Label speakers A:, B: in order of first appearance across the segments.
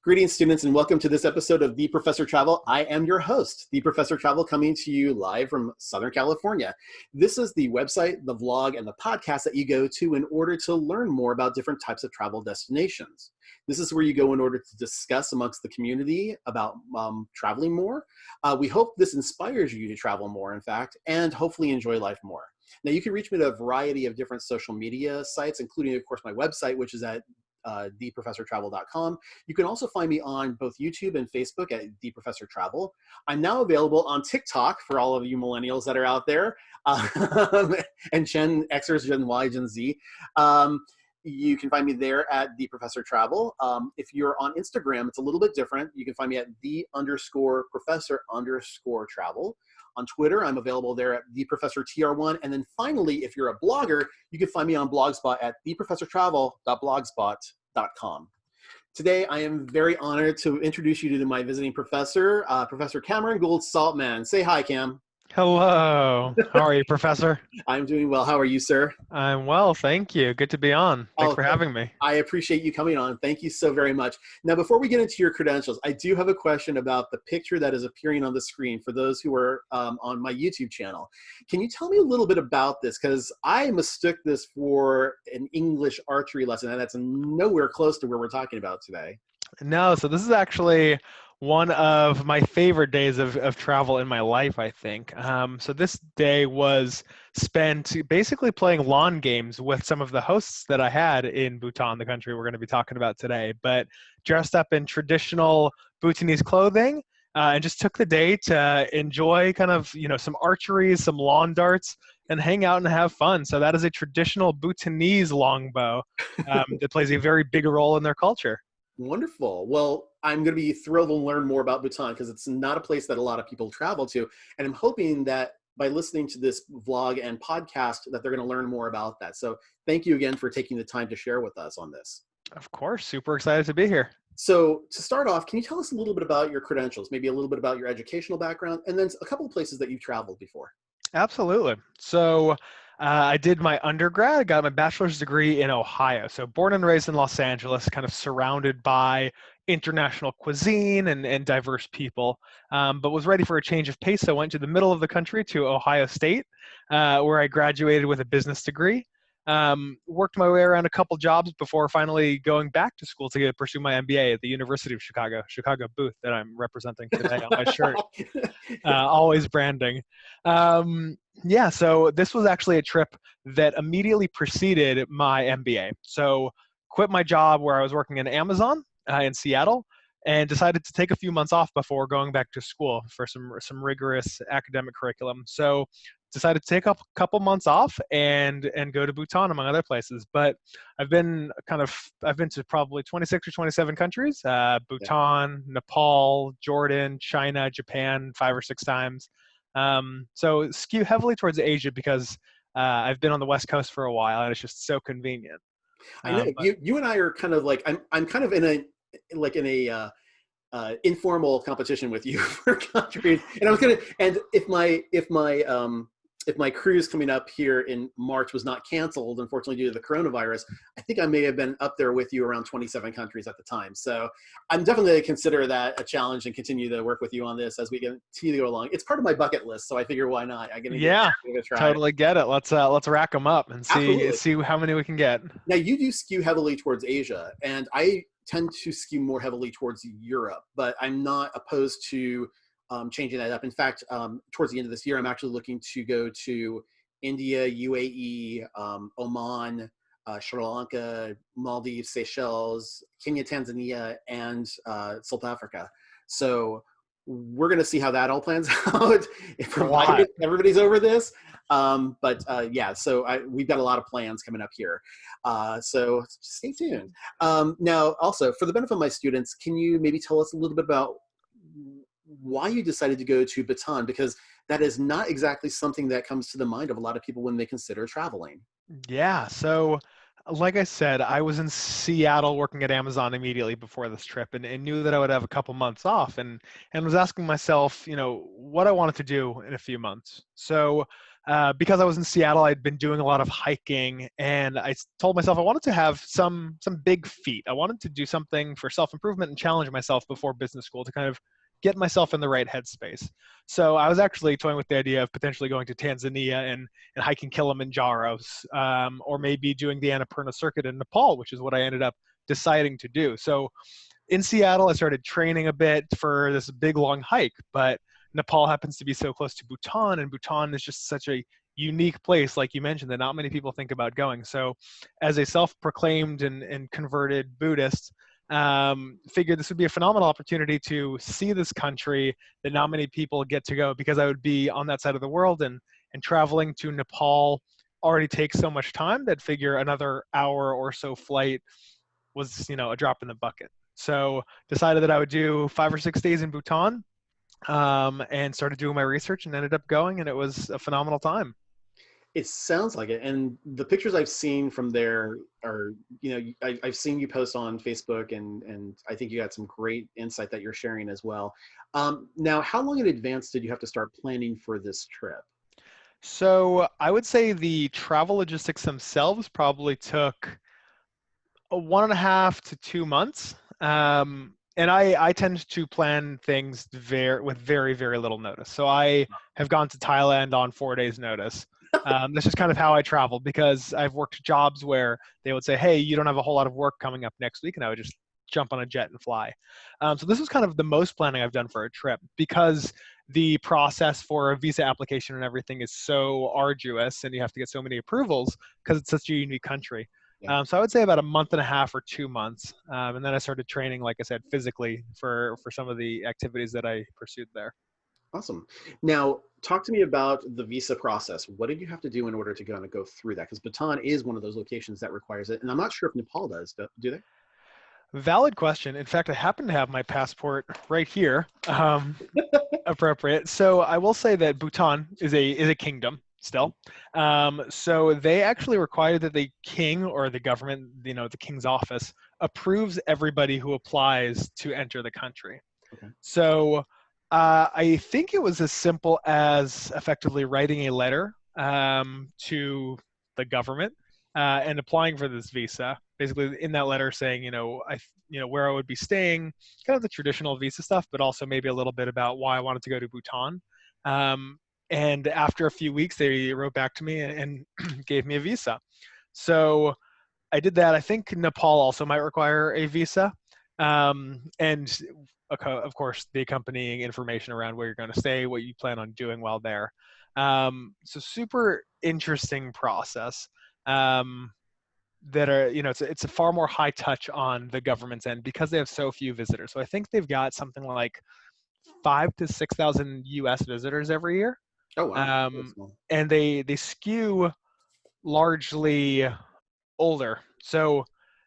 A: Greetings, students, and welcome to this episode of The Professor Travel. I am your host, The Professor Travel, coming to you live from Southern California. This is the website, the vlog, and the podcast that you go to in order to learn more about different types of travel destinations. This is where you go in order to discuss amongst the community about traveling more. We hope this inspires you to travel more, in fact, and hopefully enjoy life more. Now, you can reach me at a variety of different social media sites, including, of course, my website, which is at theprofessortravel.com. You can also find me on both YouTube and Facebook at The Professor Travel. I'm now available on TikTok for all of you millennials that are out there, and Gen Xers, Gen Y, Gen Z. You can find me there at The Professor Travel. If you're on Instagram, it's a little bit different. You can find me at _professor_travel. On Twitter, I'm available there at theprofessortr1. And then finally, if you're a blogger, you can find me on Blogspot at theprofessortravel.blogspot.com. Today, I am very honored to introduce you to my visiting professor, Professor Cameron Gould-Saltman. Say hi, Cam.
B: Hello. How are you, Professor?
A: I'm doing well. How are you, sir?
B: I'm well, thank you. Good to be on. Thanks for having me.
A: I appreciate you coming on. Thank you so very much. Now, before we get into your credentials, I do have a question about the picture that is appearing on the screen for those who are on my YouTube channel. Can you tell me a little bit about this? Because I mistook this for an English archery lesson, and that's nowhere close to where we're talking about today.
B: No, so this is actually one of my favorite days of travel in my life, I think. So this day was spent basically playing lawn games with some of the hosts that I had in Bhutan, the country we're going to be talking about today, but dressed up in traditional Bhutanese clothing, and just took the day to enjoy kind of, some archery, some lawn darts, and hang out and have fun. So that is a traditional Bhutanese longbow that plays a very big role in their culture.
A: Wonderful. Well, I'm going to be thrilled to learn more about Bhutan because it's not a place that a lot of people travel to. And I'm hoping that by listening to this vlog and podcast that they're going to learn more about that. So thank you again for taking the time to share with us on this.
B: Of course. Super excited to be here.
A: So to start off, can you tell us a little bit about your credentials, maybe a little bit about your educational background, and then a couple of places that you've traveled before?
B: Absolutely. So I did my undergrad, I got my bachelor's degree in Ohio. So born and raised in Los Angeles, kind of surrounded by international cuisine and diverse people, but was ready for a change of pace. So I went to the middle of the country to Ohio State, where I graduated with a business degree. Worked my way around a couple jobs before finally going back to school to pursue my MBA at the University of Chicago booth that I'm representing today on my shirt. Always branding. Yeah, so this was actually a trip that immediately preceded my MBA. So quit my job where I was working in Amazon in Seattle and decided to take a few months off before going back to school for some rigorous academic curriculum. So decided to take a couple months off and go to Bhutan, among other places. But I've been to probably 26 or 27 countries, Bhutan, Nepal, Jordan, China, Japan, 5 or 6 times. So skew heavily towards Asia because I've been on the West Coast for a while and it's just so convenient.
A: I know you and I are kind of like, I'm kind of in a informal competition with you for countries. And I was gonna, and if my cruise coming up here in March was not canceled, unfortunately due to the coronavirus, I think I may have been up there with you around 27 countries at the time. So I'm definitely going to consider that a challenge and continue to work with you on this as we continue to go along. It's part of my bucket list, so I figure why not? I'm gonna give it a try.
B: Totally get it. Let's rack them up and see how many we can get.
A: Now you do skew heavily towards Asia, and I tend to skew more heavily towards Europe, but I'm not opposed to changing that up. In fact, towards the end of this year, I'm actually looking to go to India, UAE, Oman, Sri Lanka, Maldives, Seychelles, Kenya, Tanzania, and South Africa. So we're going to see how that all plans out. Provided everybody's over this. Yeah, so we've got a lot of plans coming up here. So stay tuned. Now, also, for the benefit of my students, can you maybe tell us a little bit about why you decided to go to Bhutan? Because that is not exactly something that comes to the mind of a lot of people when they consider traveling.
B: Yeah, so like I said, I was in Seattle working at Amazon immediately before this trip and knew that I would have a couple months off and was asking myself, what I wanted to do in a few months. So because I was in Seattle, I'd been doing a lot of hiking, and told myself I wanted to have some big feat. I wanted to do something for self-improvement and challenge myself before business school to kind of get myself in the right headspace. So I was actually toying with the idea of potentially going to Tanzania and hiking Kilimanjaros, or maybe doing the Annapurna circuit in Nepal, which is what I ended up deciding to do. So in Seattle, I started training a bit for this big long hike, but Nepal happens to be so close to Bhutan, and Bhutan is just such a unique place, like you mentioned, that not many people think about going. So, as a self-proclaimed and converted Buddhist, figured this would be a phenomenal opportunity to see this country that not many people get to go, because I would be on that side of the world, and traveling to Nepal already takes so much time that figure another hour or so flight was, a drop in the bucket. So decided that I would do 5 or 6 days in Bhutan, and started doing my research and ended up going, and it was a phenomenal time.
A: It sounds like it. And the pictures I've seen from there are, I've seen you post on Facebook, and I think you got some great insight that you're sharing as well. Now, how long in advance did you have to start planning for this trip?
B: So I would say the travel logistics themselves probably took 1.5 to 2 months. And I tend to plan things with very, very little notice. So I have gone to Thailand on 4 days' notice. That's just kind of how I travel, because I've worked jobs where they would say, hey, you don't have a whole lot of work coming up next week. And I would just jump on a jet and fly. So this was kind of the most planning I've done for a trip, because the process for a visa application and everything is so arduous, and you have to get so many approvals because it's such a unique country.
A: Yeah.
B: So I would say about a month and a half or 2 months, and then I started training, like I said, physically for some of the activities that I pursued there.
A: Awesome. Now, talk to me about the visa process. What did you have to do in order to go through that? Because Bhutan is one of those locations that requires it, and I'm not sure if Nepal does. Do they?
B: Valid question. In fact, I happen to have my passport right here. Appropriate. So I will say that Bhutan is a kingdom still. So they actually require that the king or the government, the king's office, approves everybody who applies to enter the country.
A: Okay.
B: So I think it was as simple as effectively writing a letter to the government and applying for this visa. Basically, in that letter, saying, where I would be staying, kind of the traditional visa stuff, but also maybe a little bit about why I wanted to go to Bhutan. And after a few weeks, they wrote back to me and gave me a visa. So I did that. I think Nepal also might require a visa. And of course, the accompanying information around where you're going to stay, what you plan on doing while there. So super interesting process. That are, it's a far more high touch on the government's end because they have so few visitors. So I think they've got something like 5 to 6,000 U.S. visitors every year.
A: Oh wow.
B: And they skew largely older. So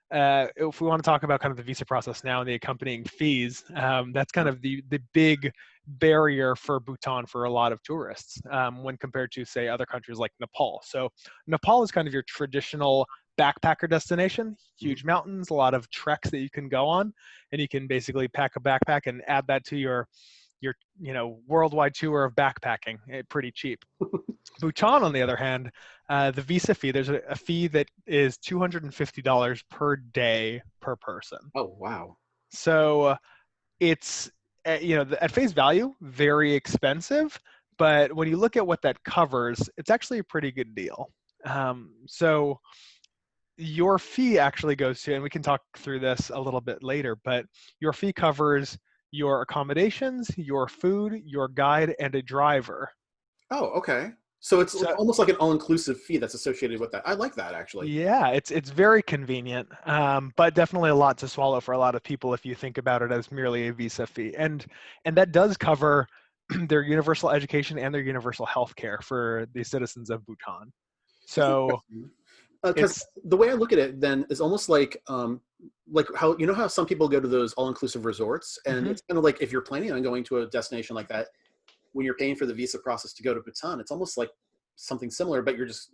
B: if we want to talk about kind of the visa process now and the accompanying fees, that's kind of the big barrier for Bhutan for a lot of tourists when compared to, say, other countries like Nepal. So Nepal is kind of your traditional backpacker destination, huge mountains, a lot of treks that you can go on, and you can basically pack a backpack and add that to your worldwide tour of backpacking pretty cheap. Bhutan, on the other hand, the visa fee, there's a fee that is $250 per day per person.
A: Oh wow.
B: So it's at face value very expensive, but when you look at what that covers, it's actually a pretty good deal. So your fee actually goes to, and we can talk through this a little bit later, but your fee covers your accommodations, your food, your guide, and a driver.
A: Oh, okay. So it's almost like an all-inclusive fee that's associated with that. I like that, actually.
B: Yeah, it's very convenient, but definitely a lot to swallow for a lot of people if you think about it as merely a visa fee. And that does cover their universal education and their universal health care for the citizens of Bhutan. So
A: because the way I look at it then is almost like how, how some people go to those all-inclusive resorts, and it's kind of like if you're planning on going to a destination like that, when you're paying for the visa process to go to Bhutan, it's almost like something similar, but you're just,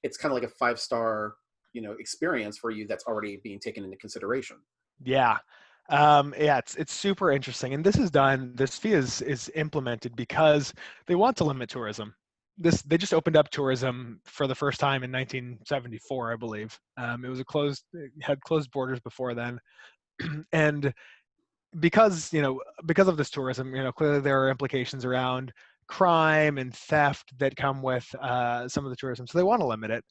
A: it's kind of like a 5-star, experience for you that's already being taken into consideration.
B: Yeah. It's super interesting. And this fee is implemented because they want to limit tourism. they just opened up tourism for the first time in 1974, I believe. It was it had closed borders before then, and because of this tourism, clearly there are implications around crime and theft that come with some of the tourism. So they want to limit it.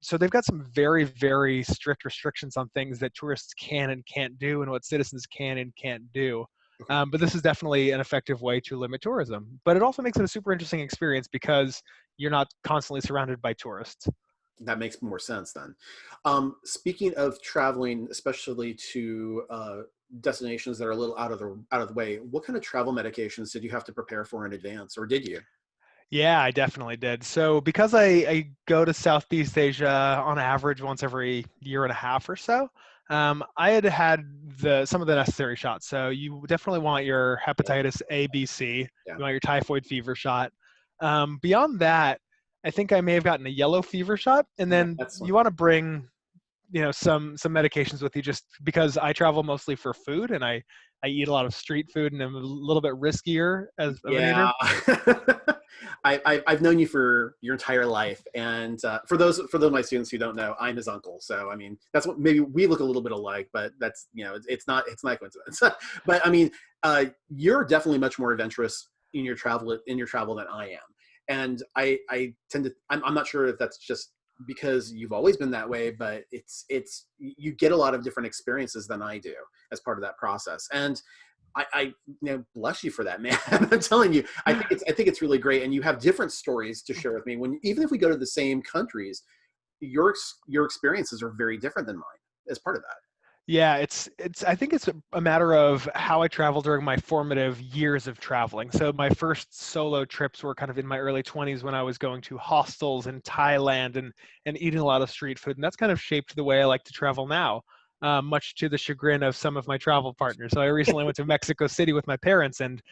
B: So they've got some very, very strict restrictions on things that tourists can and can't do, and what citizens can and can't do.
A: Okay.
B: But this is definitely an effective way to limit tourism. But it also makes it a super interesting experience because you're not constantly surrounded by tourists.
A: That makes more sense then. Speaking of traveling, especially to destinations that are a little out of the way, what kind of travel medications did you have to prepare for in advance, or did you?
B: Yeah, I definitely did. So because I go to Southeast Asia on average once every year and a half or so, I had some of the necessary shots. So you definitely want your
A: Yeah,
B: hepatitis A, B, C.
A: yeah,
B: You want your typhoid fever shot. Beyond that, I think I may have gotten a yellow fever shot, and
A: yeah.
B: then
A: That's
B: you want to bring some medications with you just because I travel mostly for food and I eat a lot of street food and I'm a little bit riskier as of an eater.
A: yeah. I've known you for your entire life, and for those of my students who don't know, I'm his uncle. So I mean, that's what maybe we look a little bit alike, but that's it's not coincidence. But I mean, you're definitely much more adventurous in your travel than I am, and I tend to I'm not sure if that's just because you've always been that way, but it's you get a lot of different experiences than I do as part of that process, and I bless you for that, man. I'm telling you, I think it's really great, and you have different stories to share with me. When even if we go to the same countries, your experiences are very different than mine as part of that.
B: Yeah, it's I think it's a matter of how I traveled during my formative years of traveling. So my first solo trips were kind of in my early 20s when I was going to hostels in Thailand and eating a lot of street food, and that's kind of shaped the way I like to travel now. Much to the chagrin of some of my travel partners. So I recently went to Mexico City with my parents and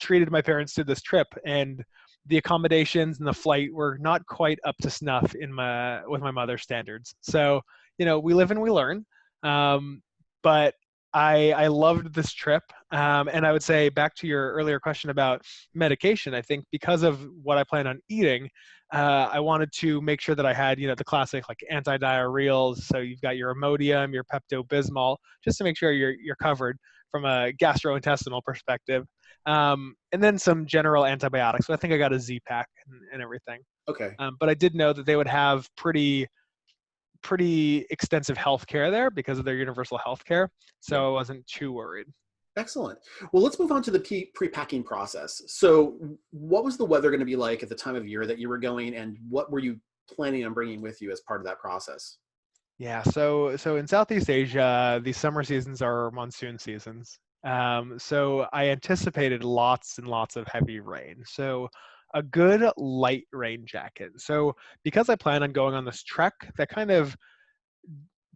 B: treated my parents to this trip, and the accommodations and the flight were not quite up to snuff in my with my mother's standards. So we live and we learn. But I loved this trip. And I would say back to your earlier question about medication, I think because of what I plan on eating, I wanted to make sure that I had, the classic like antidiarrheals. So you've got your Imodium, your Pepto-Bismol, just to make sure you're covered from a gastrointestinal perspective. And then some general antibiotics. So I think I got a Z-Pack and everything.
A: Okay.
B: But I did know that they would have pretty extensive health care there because of their universal health care.
A: Yeah.
B: So I wasn't too worried.
A: Excellent. Well, let's move on to the pre-packing process. So, what was the weather going to be like at the time of year that you were going, and what were you planning on bringing with you as part of that process?
B: Yeah, so in Southeast Asia, the summer seasons are monsoon seasons. So I anticipated lots and lots of heavy rain. So a good light rain jacket. So because I plan on going on this trek, that kind of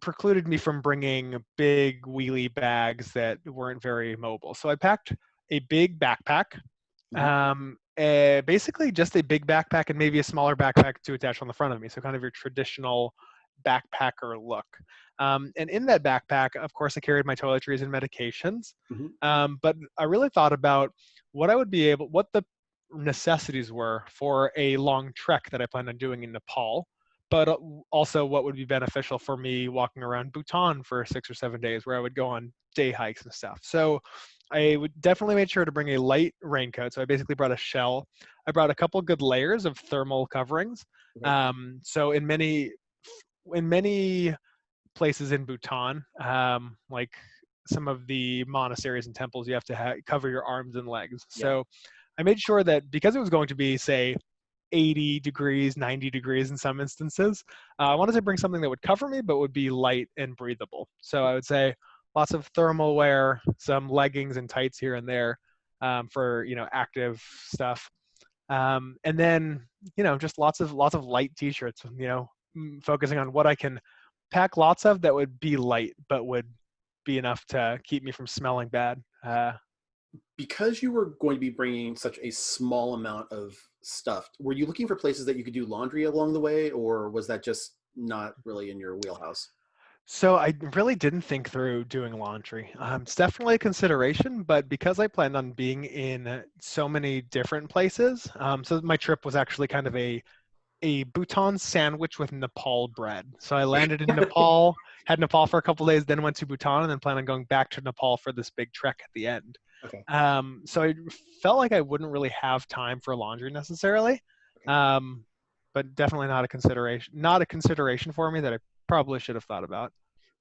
B: precluded me from bringing big wheelie bags that weren't very mobile. So I packed a big backpack,
A: Mhm.
B: basically just a big backpack and maybe a smaller backpack to attach on the front of me. So kind of your traditional backpacker look. And in that backpack, of course, I carried my toiletries and medications.
A: Mhm.
B: But I really thought about what the necessities were for a long trek that I planned on doing in Nepal, but also what would be beneficial for me walking around Bhutan for 6 or 7 days, where I would go on day hikes and stuff. So I would definitely make sure to bring a light raincoat. So I basically brought a shell. I brought a couple good layers of thermal coverings.
A: Okay.
B: So in many places in Bhutan, like some of the monasteries and temples, you have to cover your arms and legs.
A: Yeah.
B: So I made sure that because it was going to be, say, 80 degrees, 90 degrees in some instances, I wanted to bring something that would cover me but would be light and breathable. So I would say lots of thermal wear, some leggings and tights here and there for active stuff, and then just lots of light t-shirts. Focusing on what I can pack lots of that would be light but would be enough to keep me from smelling bad.
A: Because you were going to be bringing such a small amount of stuff, were you looking for places that you could do laundry along the way, or was that just not really in your wheelhouse?
B: So I really didn't think through doing laundry. It's definitely a consideration, but because I planned on being in so many different places, so my trip was actually kind of a Bhutan sandwich with Nepal bread. So I landed in Nepal, had Nepal for a couple days, then went to Bhutan, and then plan on going back to Nepal for this big trek at the end.
A: Okay.
B: So I felt like I wouldn't really have time for laundry necessarily,
A: Okay.
B: um, but definitely not a consideration. Not a consideration for me that I probably should have thought about.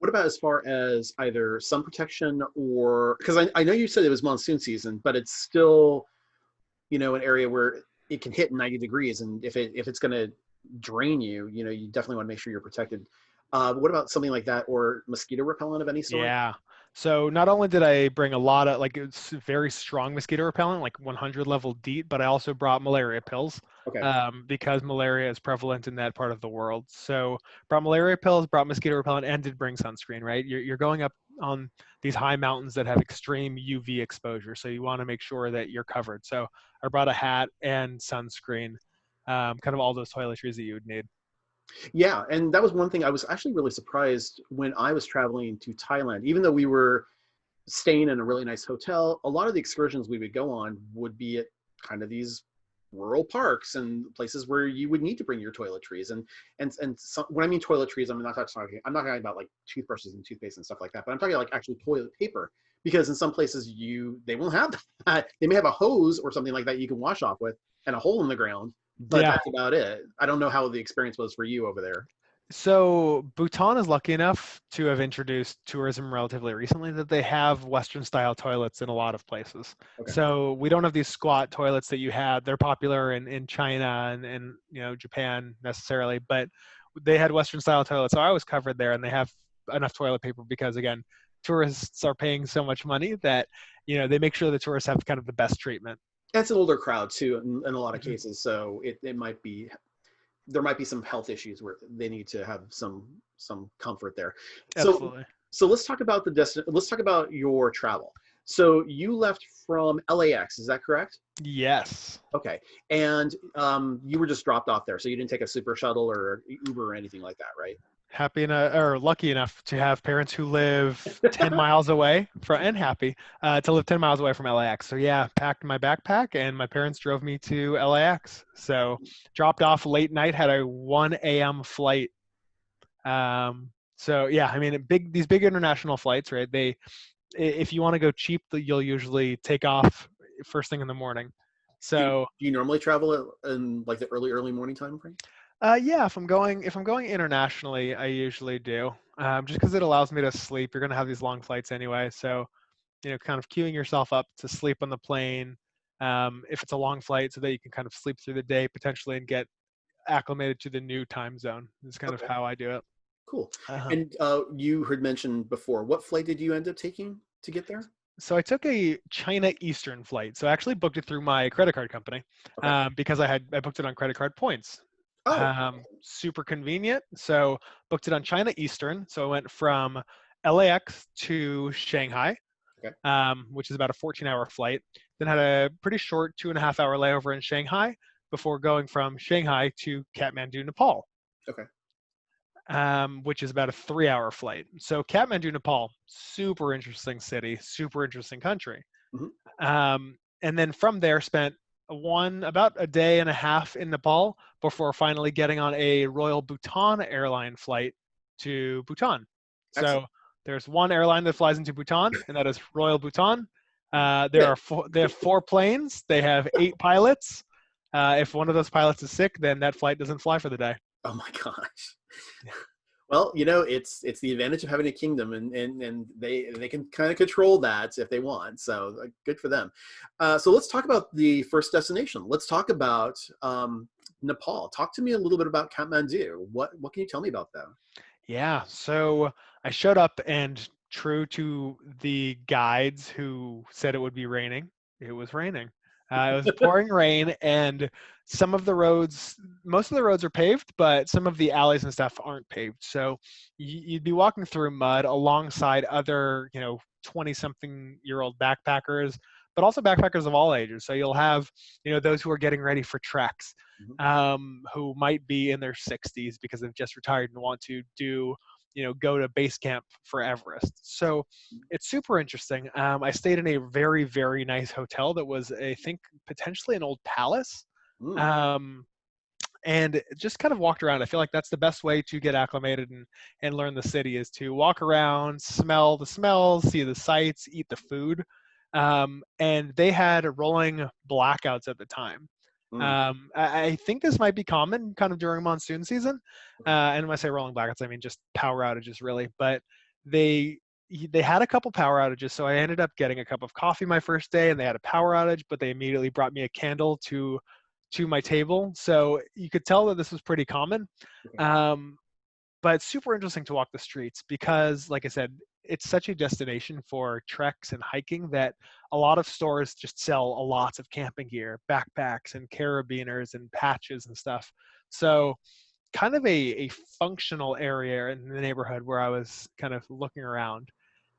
A: What about as far as either sun protection or because I know you said it was monsoon season, but it's still, an area where it can hit 90 degrees, and if it's going to drain you, you definitely want to make sure you're protected. What about something like that or mosquito repellent of any sort?
B: Yeah. So not only did I bring a lot of like it's very strong mosquito repellent, like 100 level DEET, but I also brought malaria pills
A: Okay.
B: because malaria is prevalent in that part of the world. So brought malaria pills, brought mosquito repellent, and did bring sunscreen. Right, you're going up on these high mountains that have extreme UV exposure, so you want to make sure that you're covered. So I brought a hat and sunscreen, kind of all those toiletries that you would need.
A: Yeah, and that was one thing I was actually really surprised when I was traveling to Thailand. Even though we were staying in a really nice hotel, a lot of the excursions we would go on would be at kind of these rural parks and places where you would need to bring your toiletries and so, when I mean toiletries, I'm not talking about like toothbrushes and toothpaste and stuff like that, but I'm talking like actual toilet paper, because in some places they won't have that. They may have a hose or something like that you can wash off with and a hole in the ground, but
B: Yeah.
A: that's about it. I don't know how the experience was for you over there.
B: So Bhutan is lucky enough to have introduced tourism relatively recently that they have Western style toilets in a lot of places.
A: Okay.
B: So we don't have these squat toilets that you had. They're popular in China and Japan necessarily, but they had Western style toilets. So I was covered there and they have enough toilet paper because again, tourists are paying so much money that they make sure the tourists have kind of the best treatment.
A: It's an older crowd too in a lot of
B: Mhm.
A: cases, so it might be there might be some health issues where they need to have some comfort there. So
B: Absolutely.
A: so let's talk about let's talk about your travel. So you left from LAX, is that correct?
B: Yes.
A: Okay, and you were just dropped off there, so you didn't take a super shuttle or Uber or anything like that, right?
B: Happy enough or lucky enough to have parents who live 10 miles away from and happy to live 10 miles away from LAX. So yeah, packed my backpack and my parents drove me to LAX. So dropped off late night, had a 1 a.m. flight. So yeah, I mean, these big international flights, right? If you want to go cheap, you'll usually take off first thing in the morning. So
A: Do you normally travel in like the early morning time frame?
B: yeah, if I'm going internationally, I usually do. Just because it allows me to sleep. You're gonna have these long flights anyway, so kind of queuing yourself up to sleep on the plane. If it's a long flight, so that you can kind of sleep through the day potentially and get acclimated to the new time zone. Is kind of
A: Okay,
B: how I do it.
A: cool.
B: Uh-huh.
A: And you had mentioned before, what flight did you end up taking to get there?
B: So I took a China Eastern flight. So I actually booked it through my credit card company
A: Okay.
B: because I booked it on credit card points.
A: Oh,
B: Super convenient. So booked it on China Eastern. So I went from LAX to Shanghai,
A: okay.
B: which is about a 14-hour flight. Then had a pretty short 2.5-hour layover in Shanghai before going from Shanghai to Kathmandu, Nepal,
A: Okay.
B: which is about a 3-hour flight. So Kathmandu, Nepal, super interesting city, super interesting country.
A: Hmm.
B: And then from there spent about a day and a half in Nepal before finally getting on a Royal Bhutan airline flight to Bhutan.
A: Excellent.
B: So there's one airline that flies into Bhutan, and that is Royal Bhutan.
A: Yeah.
B: They have 4 planes. They have 8 pilots. If one of those pilots is sick, then that flight doesn't fly for the day.
A: Oh my gosh. Well, it's the advantage of having a kingdom, and they can kind of control that if they want. So good for them. So let's talk about the first destination. Let's talk about Nepal. Talk to me a little bit about Kathmandu. What can you tell me about that?
B: Yeah, so I showed up and true to the guides who said it would be raining, it was raining. It was pouring rain, and most of the roads are paved, but some of the alleys and stuff aren't paved. So you'd be walking through mud alongside other, 20-something-year-old backpackers, but also backpackers of all ages. So you'll have, those who are getting ready for treks
A: Mhm.
B: who might be in their 60s because they've just retired and want to do go to base camp for Everest. So it's super interesting. I stayed in a very, very nice hotel that was, I think, potentially an old palace.
A: Mm,
B: Um, and just kind of walked around. I feel like that's the best way to get acclimated and learn the city, is to walk around, smell the smells, see the sights, eat the food. And they had rolling blackouts at the time.
A: mm,
B: I think this might be common kind of during monsoon season. And when I say rolling blackouts, I mean just power outages, really. But they they had a couple power outages, so I ended up getting a cup of coffee my first day, and they had a power outage, but they immediately brought me a candle to my table. So you could tell that this was pretty common.
A: okay.
B: Um, but it's super interesting to walk the streets because, like I said, it's such a destination for treks and hiking that a lot of stores just sell a lots of camping gear, backpacks and carabiners and patches and stuff. So kind of a functional area in the neighborhood where I was kind of looking around.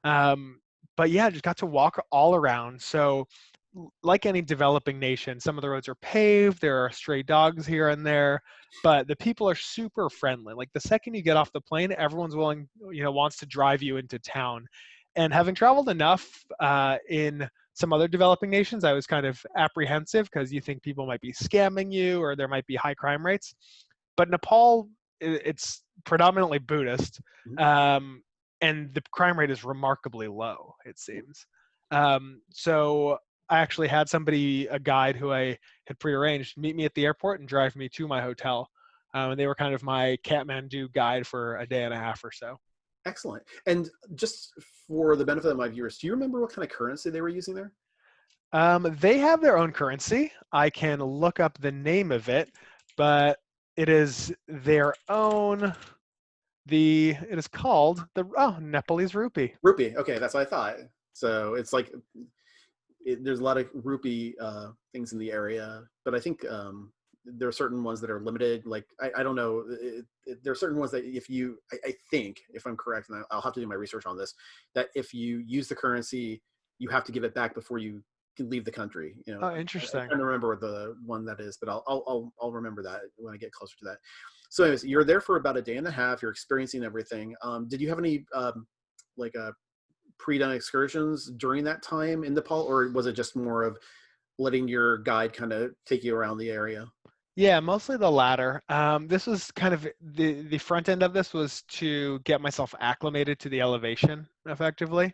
B: Um, but yeah, just got to walk all around. So, like any developing nation, some of the roads are paved. There are stray dogs here and there, but the people are super friendly. Like the second you get off the plane, everyone's willing, wants to drive you into town. And having traveled enough in some other developing nations, I was kind of apprehensive because you think people might be scamming you or there might be high crime rates. But Nepal, it's predominantly Buddhist,
A: Mhm.
B: um, and the crime rate is remarkably low, it seems. So I actually had a guide who I had prearranged, meet me at the airport and drive me to my hotel. And they were kind of my Kathmandu guide for a day and a half or so.
A: Excellent. And just for the benefit of my viewers, do you remember what kind of currency they were using there?
B: They have their own currency. I can look up the name of it, but it is their own. It is called the Nepalese rupee.
A: Rupee. Okay, that's what I thought. So it's like there's a lot of rupee things in the area, but I think there are certain ones that are limited. Like I don't know, there are certain ones that if you, I think, if I'm correct, and I'll have to do my research on this, that if you use the currency, you have to give it back before you can leave the country.
B: Oh,
A: I'm
B: interesting.
A: trying to remember the one that is, but I'll remember that when I get closer to that. So, anyways, you're there for about a day and a half. You're experiencing everything. Did you have any like pre-done excursions during that time in Nepal, or was it just more of letting your guide kind of take you around the area?
B: Yeah, mostly the latter. This was kind of the front end of this was to get myself acclimated to the elevation effectively,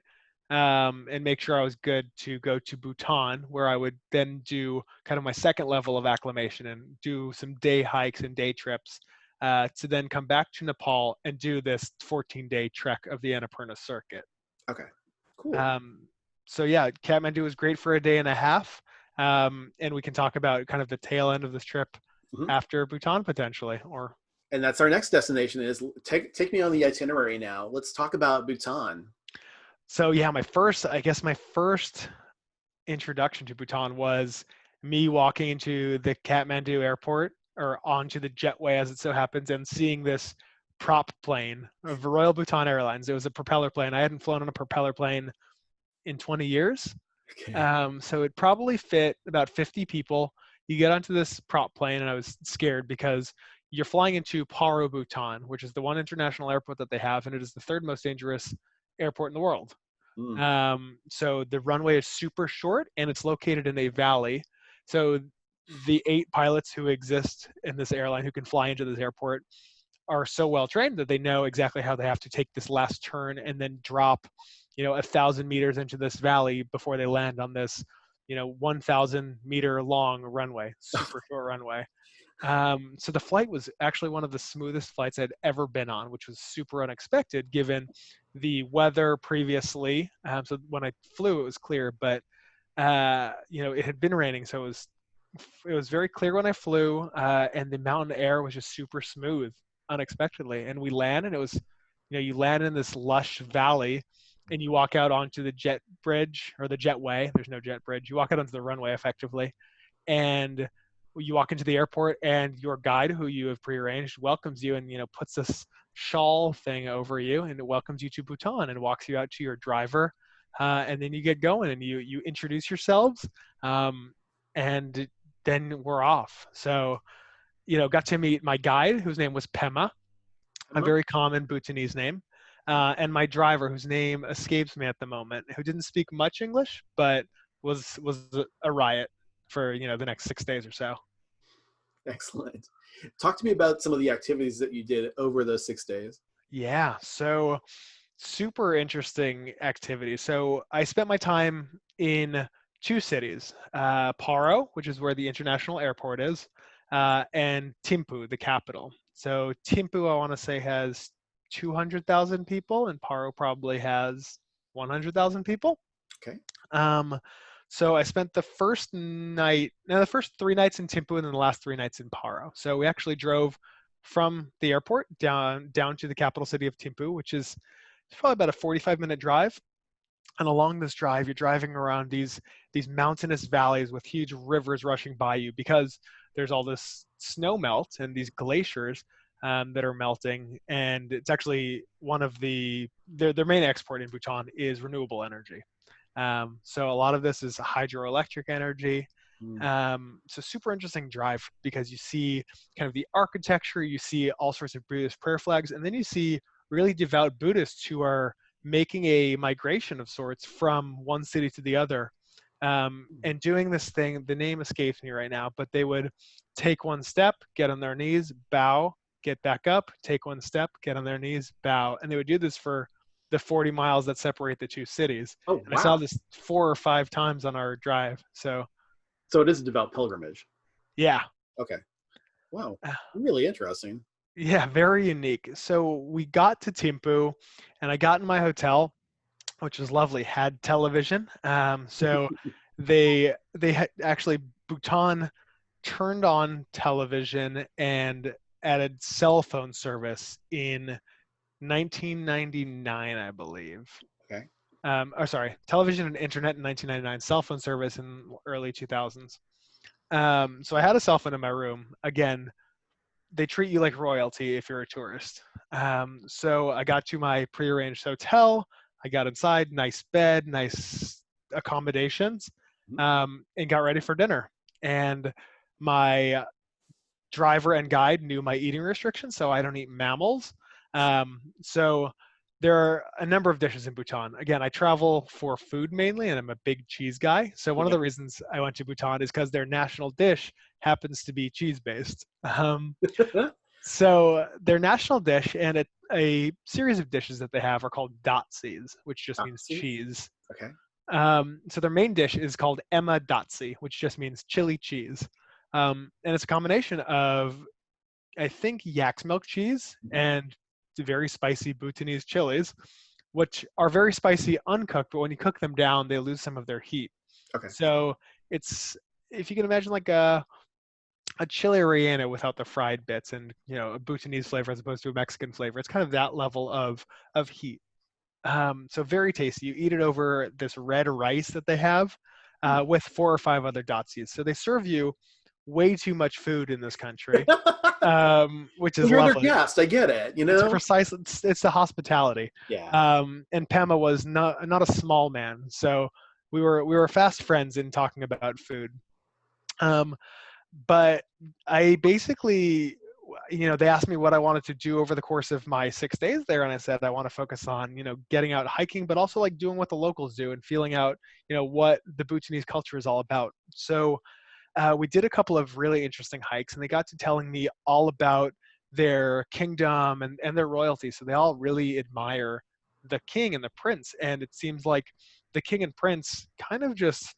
B: and make sure I was good to go to Bhutan, where I would then do kind of my second level of acclimation and do some day hikes and day trips, to then come back to Nepal and do this 14-day trek of the Annapurna circuit.
A: Okay, cool.
B: Um, so yeah, Kathmandu was great for a day and a half, and we can talk about kind of the tail end of this trip
A: Mhm.
B: after Bhutan potentially. Or
A: And that's our next destination is take me on the itinerary now. Let's talk about Bhutan.
B: so yeah, my first introduction to Bhutan was me walking into the Kathmandu airport or onto the jetway as it so happens and seeing this prop plane of Royal Bhutan Airlines. It was a propeller plane. I hadn't flown on a propeller plane in 20 years.
A: Okay.
B: So it probably fit about 50 people. You get onto this prop plane, and I was scared because you're flying into Paro, Bhutan, which is the one international airport that they have, and it is the third most dangerous airport in the world.
A: Mm,
B: So the runway is super short, and it's located in a valley. So the 8 pilots who exist in this airline who can fly into this airport are so well trained that they know exactly how they have to take this last turn and then drop 1,000 meters into this valley before they land on this 1,000 meter long runway, super short runway. So the flight was actually one of the smoothest flights I'd ever been on, which was super unexpected given the weather previously. So when I flew, it was clear, but it had been raining, so it was very clear when I flew, and the mountain air was just super smooth unexpectedly. And we land, and it was, you land in this lush valley, and you walk out onto the jet bridge or the jetway. There's no jet bridge. You walk out onto the runway effectively, and you walk into the airport, and your guide, who you have prearranged, welcomes you and puts this shawl thing over you, and it welcomes you to Bhutan and walks you out to your driver, and then you get going and you introduce yourselves, and then we're off. So got to meet my guide, whose name was Pema, a
A: uh-huh.
B: very common Bhutanese name. and my driver, whose name escapes me at the moment, who didn't speak much English, but was a riot for the next 6 days or so.
A: Excellent. Talk to me about some of the activities that you did over those 6 days.
B: Yeah, so super interesting activity. So I spent my time in two cities, Paro, which is where the international airport is, and Thimphu, the capital. So Thimphu, I want to say, has 200,000 people, and Paro probably has 100,000 people.
A: Okay.
B: Um, so I spent the first night, no, the first 3 nights in Thimphu, and then the last 3 nights in Paro. So we actually drove from the airport down to the capital city of Thimphu, which is it's probably about a 45-minute drive. And along this drive, you're driving around these mountainous valleys with huge rivers rushing by you because there's all this snow melt and these glaciers that are melting. And it's actually one of their main export in Bhutan is renewable energy. So a lot of this is hydroelectric energy.
A: Mm.
B: So super interesting drive because you see kind of the architecture, you see all sorts of Buddhist prayer flags, and then you see really devout Buddhists who are making a migration of sorts from one city to the other. And doing this thing, the name escapes me right now, but they would take one step, get on their knees, bow, get back up, take one step, get on their knees, bow. And they would do this for the 40 miles that separate the two cities.
A: Oh,
B: And I saw
A: wow.
B: this 4 or 5 times on our drive. So
A: So it is a devout pilgrimage.
B: yeah.
A: Okay. Wow. Really interesting.
B: Yeah, very unique. So we got to Thimphu and I got in my hotel, which was lovely, had television. So they had actually Bhutan turned on television and added cell phone service in 1999, I believe.
A: Okay.
B: Or sorry, television and internet in 1999, cell phone service in early 2000s. So I had a cell phone in my room. Again, they treat you like royalty if you're a tourist. So I got to my prearranged hotel. I got inside, nice bed, nice accommodations,
A: Mhm.
B: and got ready for dinner. And my driver and guide knew my eating restrictions, so I don't eat mammals. So there are a number of dishes in Bhutan. Again, I travel for food mainly, and I'm a big cheese guy. So one of
A: Okay.
B: the reasons I went to Bhutan is because their national dish happens to be cheese-based. So their national dish and a series of dishes that they have are called datsis, which just means
A: Nazi?
B: cheese.
A: Okay.
B: So their main dish is called Emma Datsi, which just means chili cheese. And it's a combination of, I think, yak's milk cheese
A: Mhm.
B: and very spicy Bhutanese chilies, which are very spicy uncooked, but when you cook them down, they lose some of their heat.
A: Okay.
B: So it's, if you can imagine like a chili relleno without the fried bits and a Bhutanese flavor as opposed to a Mexican flavor. It's kind of that level of heat. So very tasty. You eat it over this red rice that they have
A: Mm.
B: with 4 or 5 other datsis. So they serve you way too much food in this country, which
A: Well,
B: is
A: you're their
B: lovely.
A: guest. I get it.
B: It's precise. It's the hospitality.
A: Yeah.
B: And Pema was not a small man, so we were fast friends in talking about food. Um, but I basically, they asked me what I wanted to do over the course of my 6 days there, and I said I want to focus on, getting out hiking, but also like doing what the locals do and feeling out, what the Bhutanese culture is all about. So we did a couple of really interesting hikes, and they got to telling me all about their kingdom and their royalty. So they all really admire the king and the prince, and it seems like the king and prince kind of just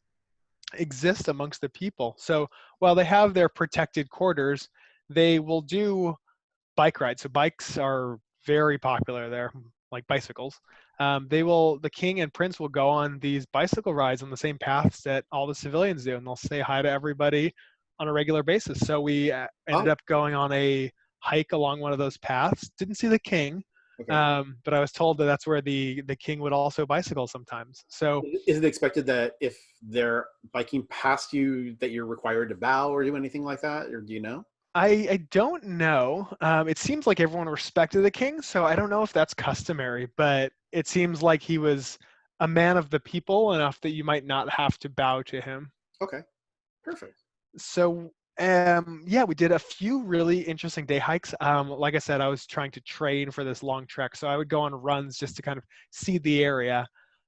B: exist amongst the people. So while they have their protected quarters, they will do bike rides. So bikes are very popular there, like bicycles. The king and prince will go on these bicycle rides on the same paths that all the civilians do, and they'll say hi to everybody on a regular basis. So we ended
A: Oh,
B: up going on a hike along one of those paths. Didn't see the king,
A: okay.
B: but I was told that that's where the king would also bicycle sometimes. So
A: Is it expected that if they're biking past you, that you're required to bow or do anything like that, or do you know?
B: I don't know. It seems like everyone respected the king, so I don't know if that's customary, but it seems like he was a man of the people enough that you might not have to bow to him.
A: Okay. Perfect.
B: So Yeah, we did a few really interesting day hikes. Like I said, I was trying to train for this long trek, so I would go on runs just to kind of see the area.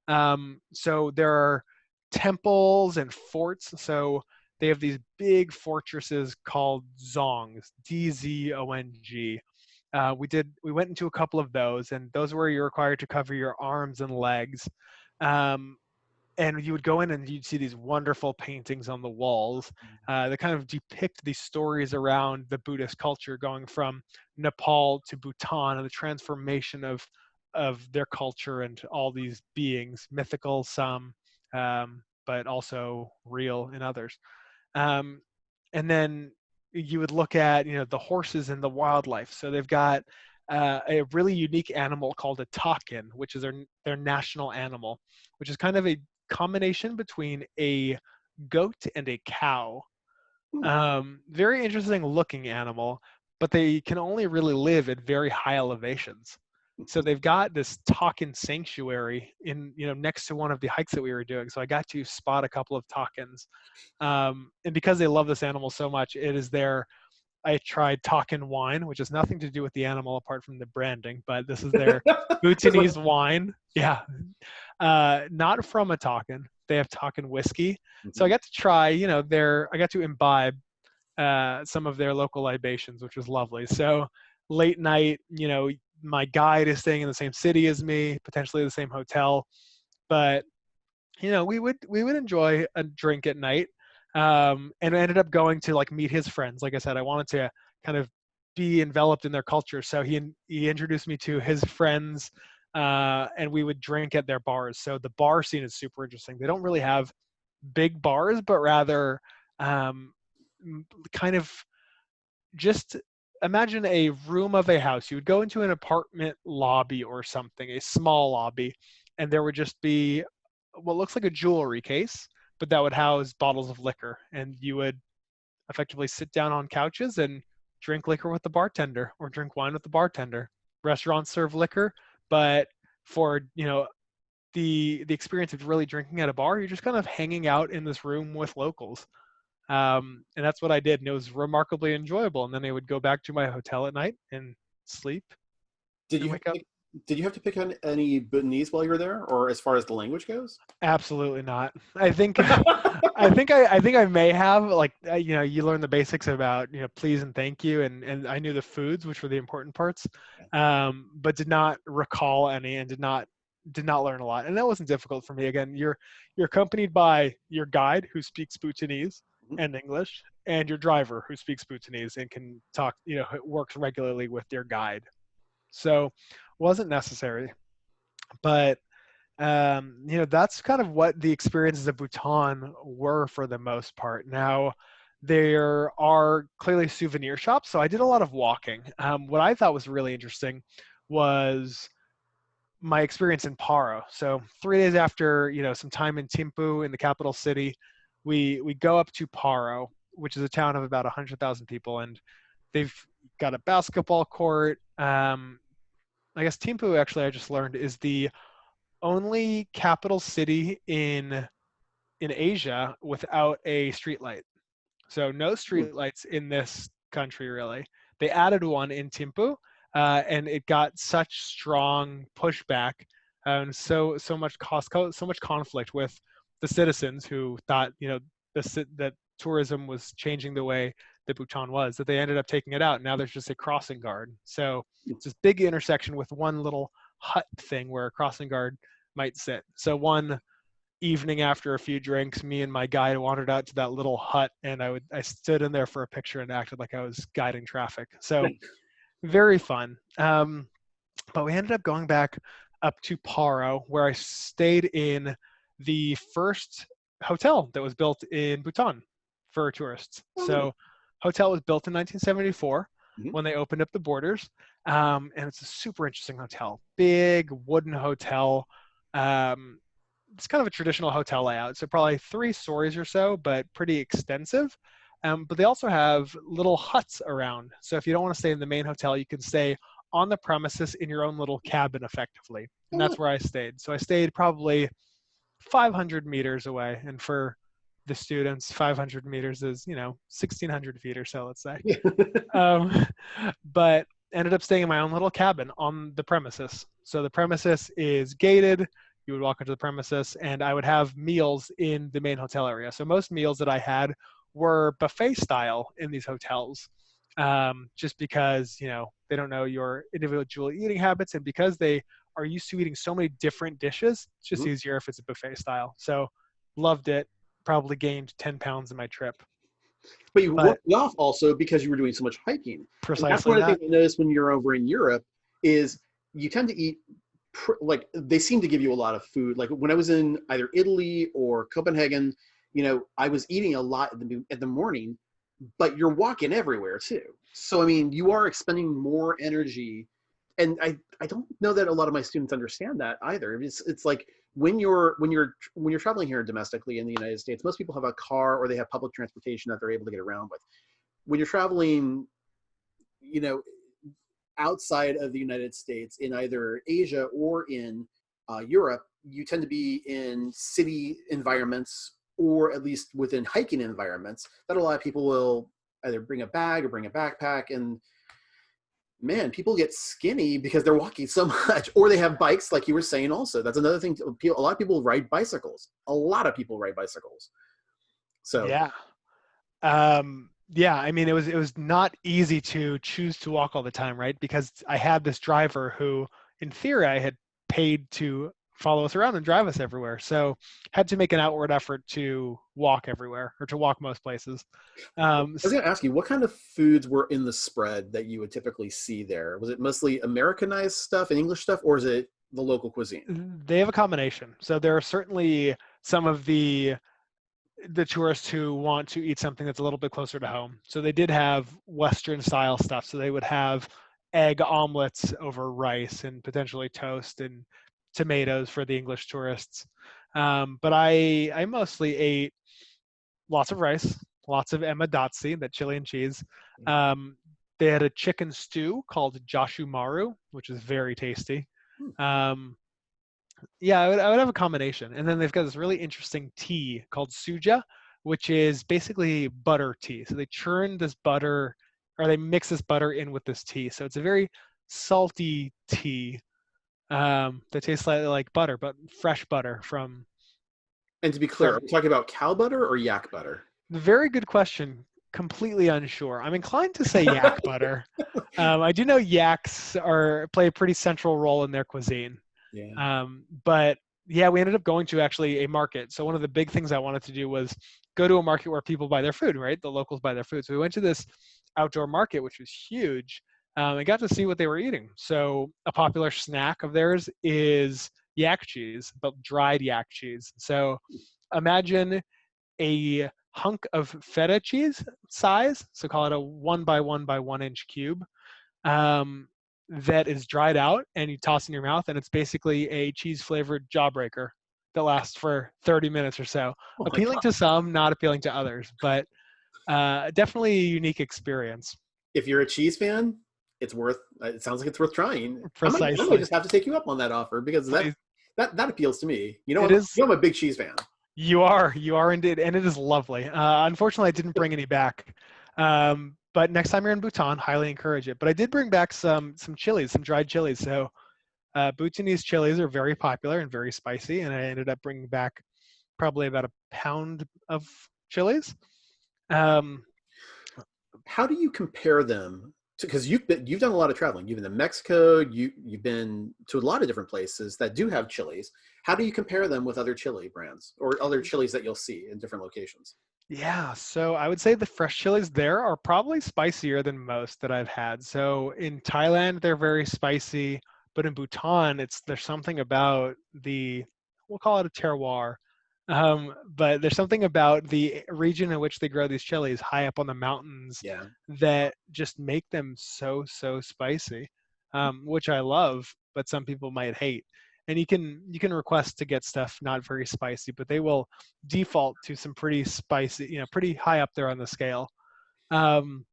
B: So there are temples and forts. So they have these big fortresses called zongs, Dzong. We went into a couple of those, and those were you're required to cover your arms and legs. Um, and you would go in and you'd see these wonderful paintings on the walls that kind of depict these stories around the Buddhist culture going from Nepal to Bhutan and the transformation of their culture and all these beings, mythical some, but also real in others. Um, and then you would look at the horses and the wildlife. So they've got a really unique animal called a takin, which is their national animal, which is kind of a combination between a goat and a cow.
A: Hmm.
B: Very interesting looking animal, but they can only really live at very high elevations. So they've got this takin sanctuary in next to one of the hikes that we were doing. So I got to spot a couple of takins, and because they love this animal so much, it is their. I tried Takin wine, which has nothing to do with the animal apart from the branding, but this is their
A: Just like,
B: Bhutanese wine. Yeah, not from a Takin. They have Takin whiskey, so I
A: mhm.
B: got to try. I got to imbibe some of their local libations, which was lovely. So late night, my guide is staying in the same city as me, potentially the same hotel, but we would enjoy a drink at night, and I ended up going to like meet his friends. Like I said, I wanted to kind of be enveloped in their culture, so he introduced me to his friends, and we would drink at their bars. So the bar scene is super interesting. They don't really have big bars, but rather um, kind of just imagine a room of a house. You would go into an apartment lobby or something, a small lobby, and there would just be what looks like a jewelry case, but that would house bottles of liquor. And you would effectively sit down on couches and drink liquor with the bartender or drink wine with the bartender. Restaurants serve liquor, but for the experience of really drinking at a bar, you're just kind of hanging out in this room with locals. And that's what I did, and it was remarkably enjoyable. And then I would go back to my hotel at night and sleep
A: Did
B: and
A: you have
B: wake
A: to
B: up.
A: pick, did you have to pick on any Bhutanese while you were there, or as far as the language goes?
B: Absolutely not. I think I think I may have like you learn the basics about please and thank you, and I knew the foods, which were the important parts, but did not recall any and did not learn a lot. And that wasn't difficult for me. Again, you're accompanied by your guide who speaks Bhutanese
A: Mhm.
B: and English, and your driver who speaks Bhutanese and can talk, works regularly with their guide. So wasn't necessary, but that's kind of what the experiences of Bhutan were for the most part. Now, there are clearly souvenir shops, so I did a lot of walking. What I thought was really interesting was my experience in Paro. So 3 days after some time in Thimphu in the capital city, we go up to Paro, which is a town of about 100,000 people, and they've got a basketball court. I guess Thimphu, actually, I just learned, is the only capital city in Asia without a street light. So no
A: Hmm.
B: street lights in this country really. They added one in Thimphu, and it got such strong pushback, and so much conflict with the citizens who thought that tourism was changing the way that Bhutan was, that they ended up taking it out. Now there's just a crossing guard. So it's this big intersection with one little hut thing where a crossing guard might sit. So one evening after a few drinks, me and my guide wandered out to that little hut, and I stood in there for a picture and acted like I was guiding traffic. So very fun. But we ended up going back up to Paro, where I stayed in the first hotel that was built in Bhutan for tourists.
A: Oh, really?
B: So, hotel was built in 1974
A: Mhm.
B: when they opened up the borders, and it's a super interesting hotel, big wooden hotel. Um, it's kind of a traditional hotel layout, so probably 3 stories or so, but pretty extensive. But they also have little huts around. So if you don't want to stay in the main hotel, you can stay on the premises in your own little cabin effectively. And
A: Oh, really?
B: that's where I stayed. So I stayed probably 500 meters away. And for the students. 500 meters is, 1,600 feet or so, let's say.
A: Yeah.
B: Um, but ended up staying in my own little cabin on the premises. So the premises is gated. You would walk into the premises, and I would have meals in the main hotel area. So most meals that I had were buffet style in these hotels, just because they don't know your individual eating habits, and because they are used to eating so many different dishes, it's just
A: Mhm.
B: easier if it's a buffet style. So loved it. Probably gained 10 pounds in my trip,
A: But you
B: but
A: worked it off also because you were doing so much hiking. And that's
B: precisely
A: one of the
B: that.
A: things I noticed when you're over in Europe is you tend to eat like they seem to give you a lot of food. Like when I was in either Italy or Copenhagen, I was eating a lot in the morning, but you're walking everywhere too. So I mean, you are expending more energy, and I don't know that a lot of my students understand that either. It's like when you're traveling here domestically in the United States, most people have a car or they have public transportation that they're able to get around with. When you're traveling, you know, outside of the United States in either Asia or in Europe, you tend to be in city environments or at least within hiking environments that a lot of people will either bring a bag or bring a backpack. And man, people get skinny because they're walking so much, or they have bikes, like you were saying. Also, that's another thing. A lot of people ride bicycles. A lot of people ride bicycles. So
B: Yeah. Yeah, I mean, it was not easy to choose to walk all the time, right? Because I had this driver who, in theory, I had paid to follow us around and drive us everywhere. So had to make an outward effort to walk everywhere, or to walk most places.
A: I
B: Um,
A: was going to ask you, what kind of foods were in the spread that you would typically see there? Was it mostly Americanized stuff and English stuff, or is it the local cuisine?
B: they have a combination. So there are certainly some of the tourists who want to eat something that's a little bit closer to home. So they did have Western style stuff. So they would have egg omelets over rice and potentially toast and tomatoes for the English tourists. But I mostly ate lots of rice, lots of emadotsi, that Chilean cheese. Um, they had a chicken stew called Jashu Maru, which is very tasty.
A: Hmm.
B: Um, yeah, I would have a combination. And then they've got this really interesting tea called suja, which is basically butter tea. So they churn this butter, or they mix this butter in with this tea. So it's a very salty tea, that tastes slightly like butter, but fresh butter from
A: And to be clear, are
B: from.
A: we talking about cow butter or yak butter?
B: Very good question. Completely unsure. I'm inclined to say yak butter. I do know yaks play a pretty central role in their cuisine.
A: Yeah.
B: But yeah, we ended up going to actually a market. So one of the big things I wanted to do was go to a market where people buy their food, right? The locals buy their food. So we went to this outdoor market, which was huge, and got to see what they were eating. So a popular snack of theirs is yak cheese, but dried yak cheese. So imagine a hunk of feta cheese size, so call it a 1 by 1 by 1 inch cube, um, that is dried out and you toss in your mouth, and it's basically a cheese flavored jawbreaker that lasts for 30 minutes or so.
A: Oh my
B: Appealing
A: God.
B: to some, not appealing to others, but definitely a unique experience.
A: If you're a cheese fan, it's worth. It sounds like it's worth trying. I might
B: Precisely.
A: just have to take you up on that offer because that
B: Please.
A: that that appeals to me.
B: It is.
A: I'm a big cheese fan.
B: You are indeed, and it is lovely. Unfortunately, I didn't bring any back. But next time you're in Bhutan, highly encourage it. But I did bring back some chilies, some dried chilies. So Bhutanese chilies are very popular and very spicy, and I ended up bringing back probably about a pound of chilies. Um,
A: How do you compare them to, because you've done a lot of traveling. You've been to Mexico, you've been to a lot of different places that do have chilies. How do you compare them with other chili brands or other chilies that you'll see in different locations?
B: yeah, so I would say the fresh chilies there are probably spicier than most that I've had. So in Thailand, they're very spicy, but in Bhutan, there's something about we'll call it a terroir. But there's something about the region in which they grow these chilies high up on the mountains
A: Yeah.
B: that just make them so spicy, which I love, but some people might hate. And you can request to get stuff not very spicy, but they will default to some pretty spicy, pretty high up there on the scale. Um,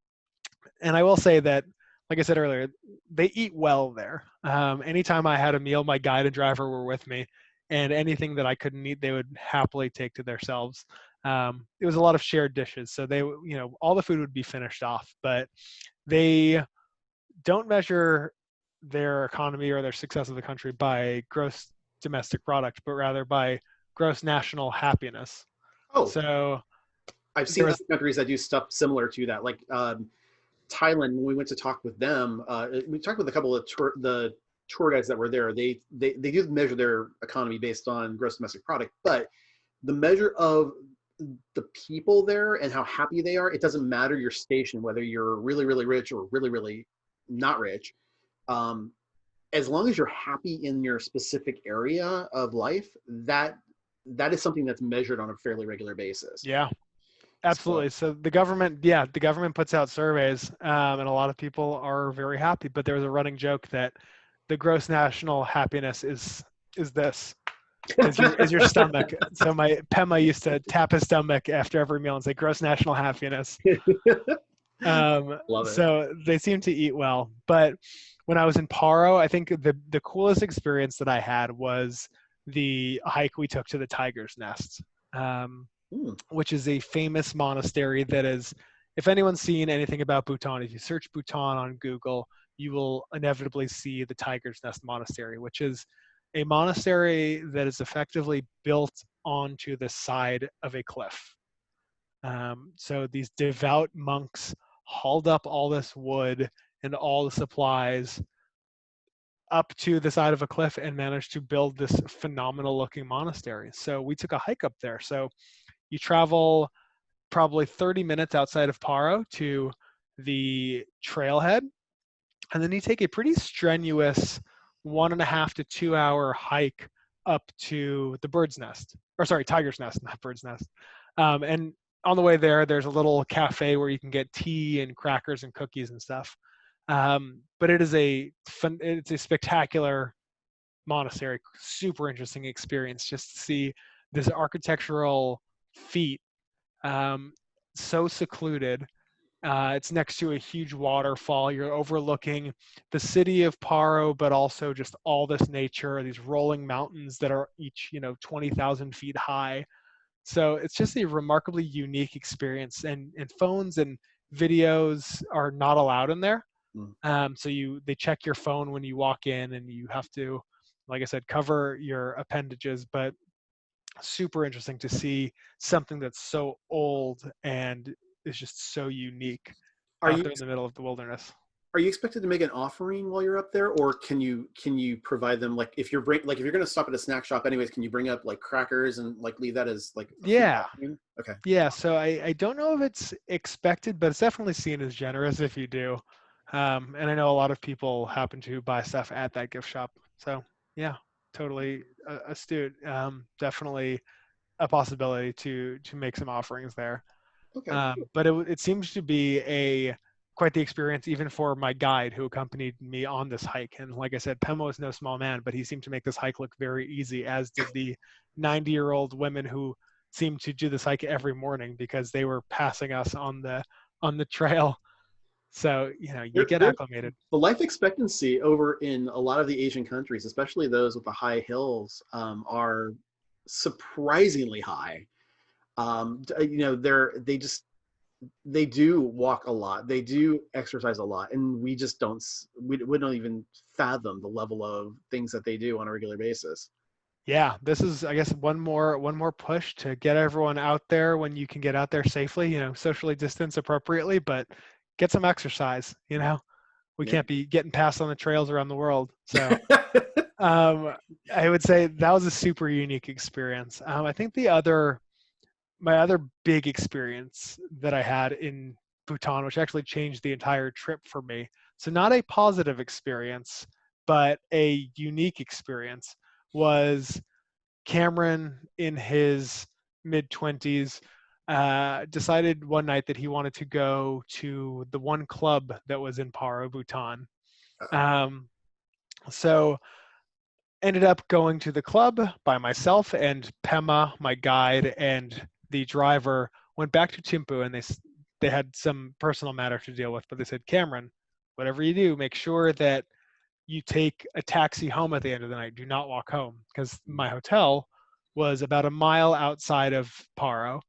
B: and I will say that, like I said earlier, they eat well there. Anytime I had a meal, my guide and driver were with me. and anything that I couldn't eat, they would happily take to themselves. It was a lot of shared dishes, so all the food would be finished off, but they don't measure their economy or their success of the country by gross domestic product, but rather by gross national happiness.
A: Oh,
B: So
A: I've
B: there
A: seen
B: was,
A: other countries that do stuff similar to that. Like Thailand, when we went to talk with them, we talked with a couple of the tour guides that were there. They do measure their economy based on gross domestic product, but the measure of the people there and how happy they are, it doesn't matter your station, whether you're really, really rich or really, really not rich. Um, as long as you're happy in your specific area of life, that is something that's measured on a fairly regular basis.
B: yeah,
A: So
B: absolutely. So the government puts out surveys, and a lot of people are very happy. But there was a running joke that the gross national happiness is this is your stomach. So my Pema used to tap his stomach after every meal and say gross national happiness.
A: love it.
B: So they seem to eat well. But when I was in Paro, I think the coolest experience that I had was the hike we took to the Tiger's Nest,
A: Hmm.
B: which is a famous monastery that is, if anyone's seen anything about Bhutan, if you search Bhutan on Google, you will inevitably see the Tiger's Nest Monastery, which is a monastery that is effectively built onto the side of a cliff. So these devout monks hauled up all this wood and all the supplies up to the side of a cliff and managed to build this phenomenal looking monastery. So we took a hike up there. So you travel probably 30 minutes outside of Paro to the trailhead, and then you take a pretty strenuous 1.5 to 2 hour hike up to the bird's nest, or sorry, tiger's nest, not bird's nest. And on the way there, there's a little cafe where you can get tea and crackers and cookies and stuff. But it's a spectacular monastery, super interesting experience just to see this architectural feat, um, so secluded. It's next to a huge waterfall. You're overlooking the city of Paro, but also just all this nature, these rolling mountains that are each, 20,000 feet high. So it's just a remarkably unique experience. And phones and videos are not allowed in there.
A: Mm.
B: So they check your phone when you walk in, and you have to, like I said, cover your appendages. But super interesting to see something that's so old and is just so unique
A: Are
B: out
A: you
B: there in the middle of the wilderness.
A: are you expected to make an offering while you're up there, or can you provide them, like if you're if you're going to stop at a snack shop anyways, can you bring up like crackers and like leave that as like a free
B: Yeah.
A: offering? Okay.
B: Yeah. So I don't know if it's expected, but it's definitely seen as generous if you do. And I know a lot of people happen to buy stuff at that gift shop. So yeah, totally astute. Definitely a possibility to make some offerings there.
A: Okay.
B: But it seems to be quite the experience even for my guide who accompanied me on this hike. And like I said, Pemo is no small man, but he seemed to make this hike look very easy, as did the 90-year-old women who seemed to do this hike every morning because they were passing us on the trail. So you get
A: There,
B: acclimated.
A: the life expectancy over in a lot of the Asian countries, especially those with the high hills, are surprisingly high. They do walk a lot, they do exercise a lot, and we just we don't even fathom the level of things that they do on a regular basis.
B: Yeah, this is, I guess, one more push to get everyone out there when you can get out there safely, socially distance appropriately, but get some exercise. We
A: Yeah.
B: can't be getting past on the trails around the world. So um, I would say that was a super unique experience. I think my other big experience that I had in Bhutan, which actually changed the entire trip for me. So not a positive experience, but a unique experience, was Cameron in his mid 20s decided one night that he wanted to go to the one club that was in Paro, Bhutan. Um, so ended up going to the club by myself, and Pema, my guide, and the driver went back to Thimphu, and they had some personal matter to deal with, but they said, Cameron, whatever you do, make sure that you take a taxi home at the end of the night. Do not walk home, because my hotel was about a mile outside of Paro,